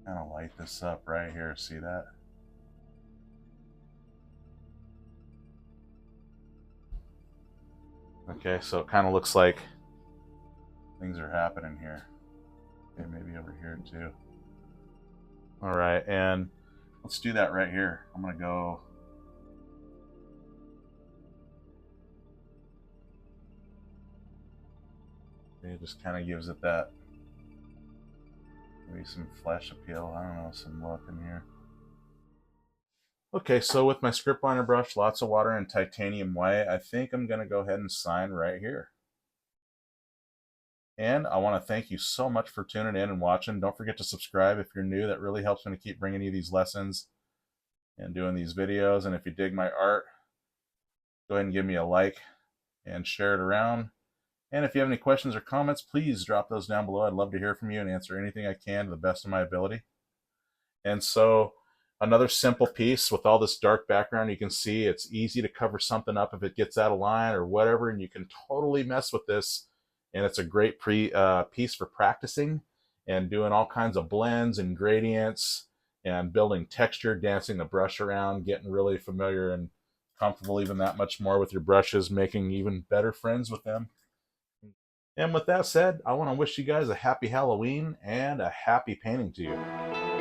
kind of light this up right here. See that? Okay, so it kind of looks like things are happening here. Okay, maybe over here too. All right, and let's do that right here. I'm going to go It just kind of gives it that, maybe some flash appeal. I don't know, some look in here. Okay, so with my script liner brush, lots of water, and titanium white, I think I'm going to go ahead and sign right here. And I want to thank you so much for tuning in and watching. Don't forget to subscribe if you're new. That really helps me to keep bringing you these lessons and doing these videos. And if you dig my art, go ahead and give me a like and share it around. And if you have any questions or comments, please drop those down below. I'd love to hear from you and answer anything I can to the best of my ability. And so another simple piece with all this dark background, you can see it's easy to cover something up if it gets out of line or whatever, and you can totally mess with this. And it's a great piece for practicing and doing all kinds of blends and gradients and building texture, dancing the brush around, getting really familiar and comfortable even that much more with your brushes, making even better friends with them. And with that said, I want to wish you guys a happy Halloween and a happy painting to you.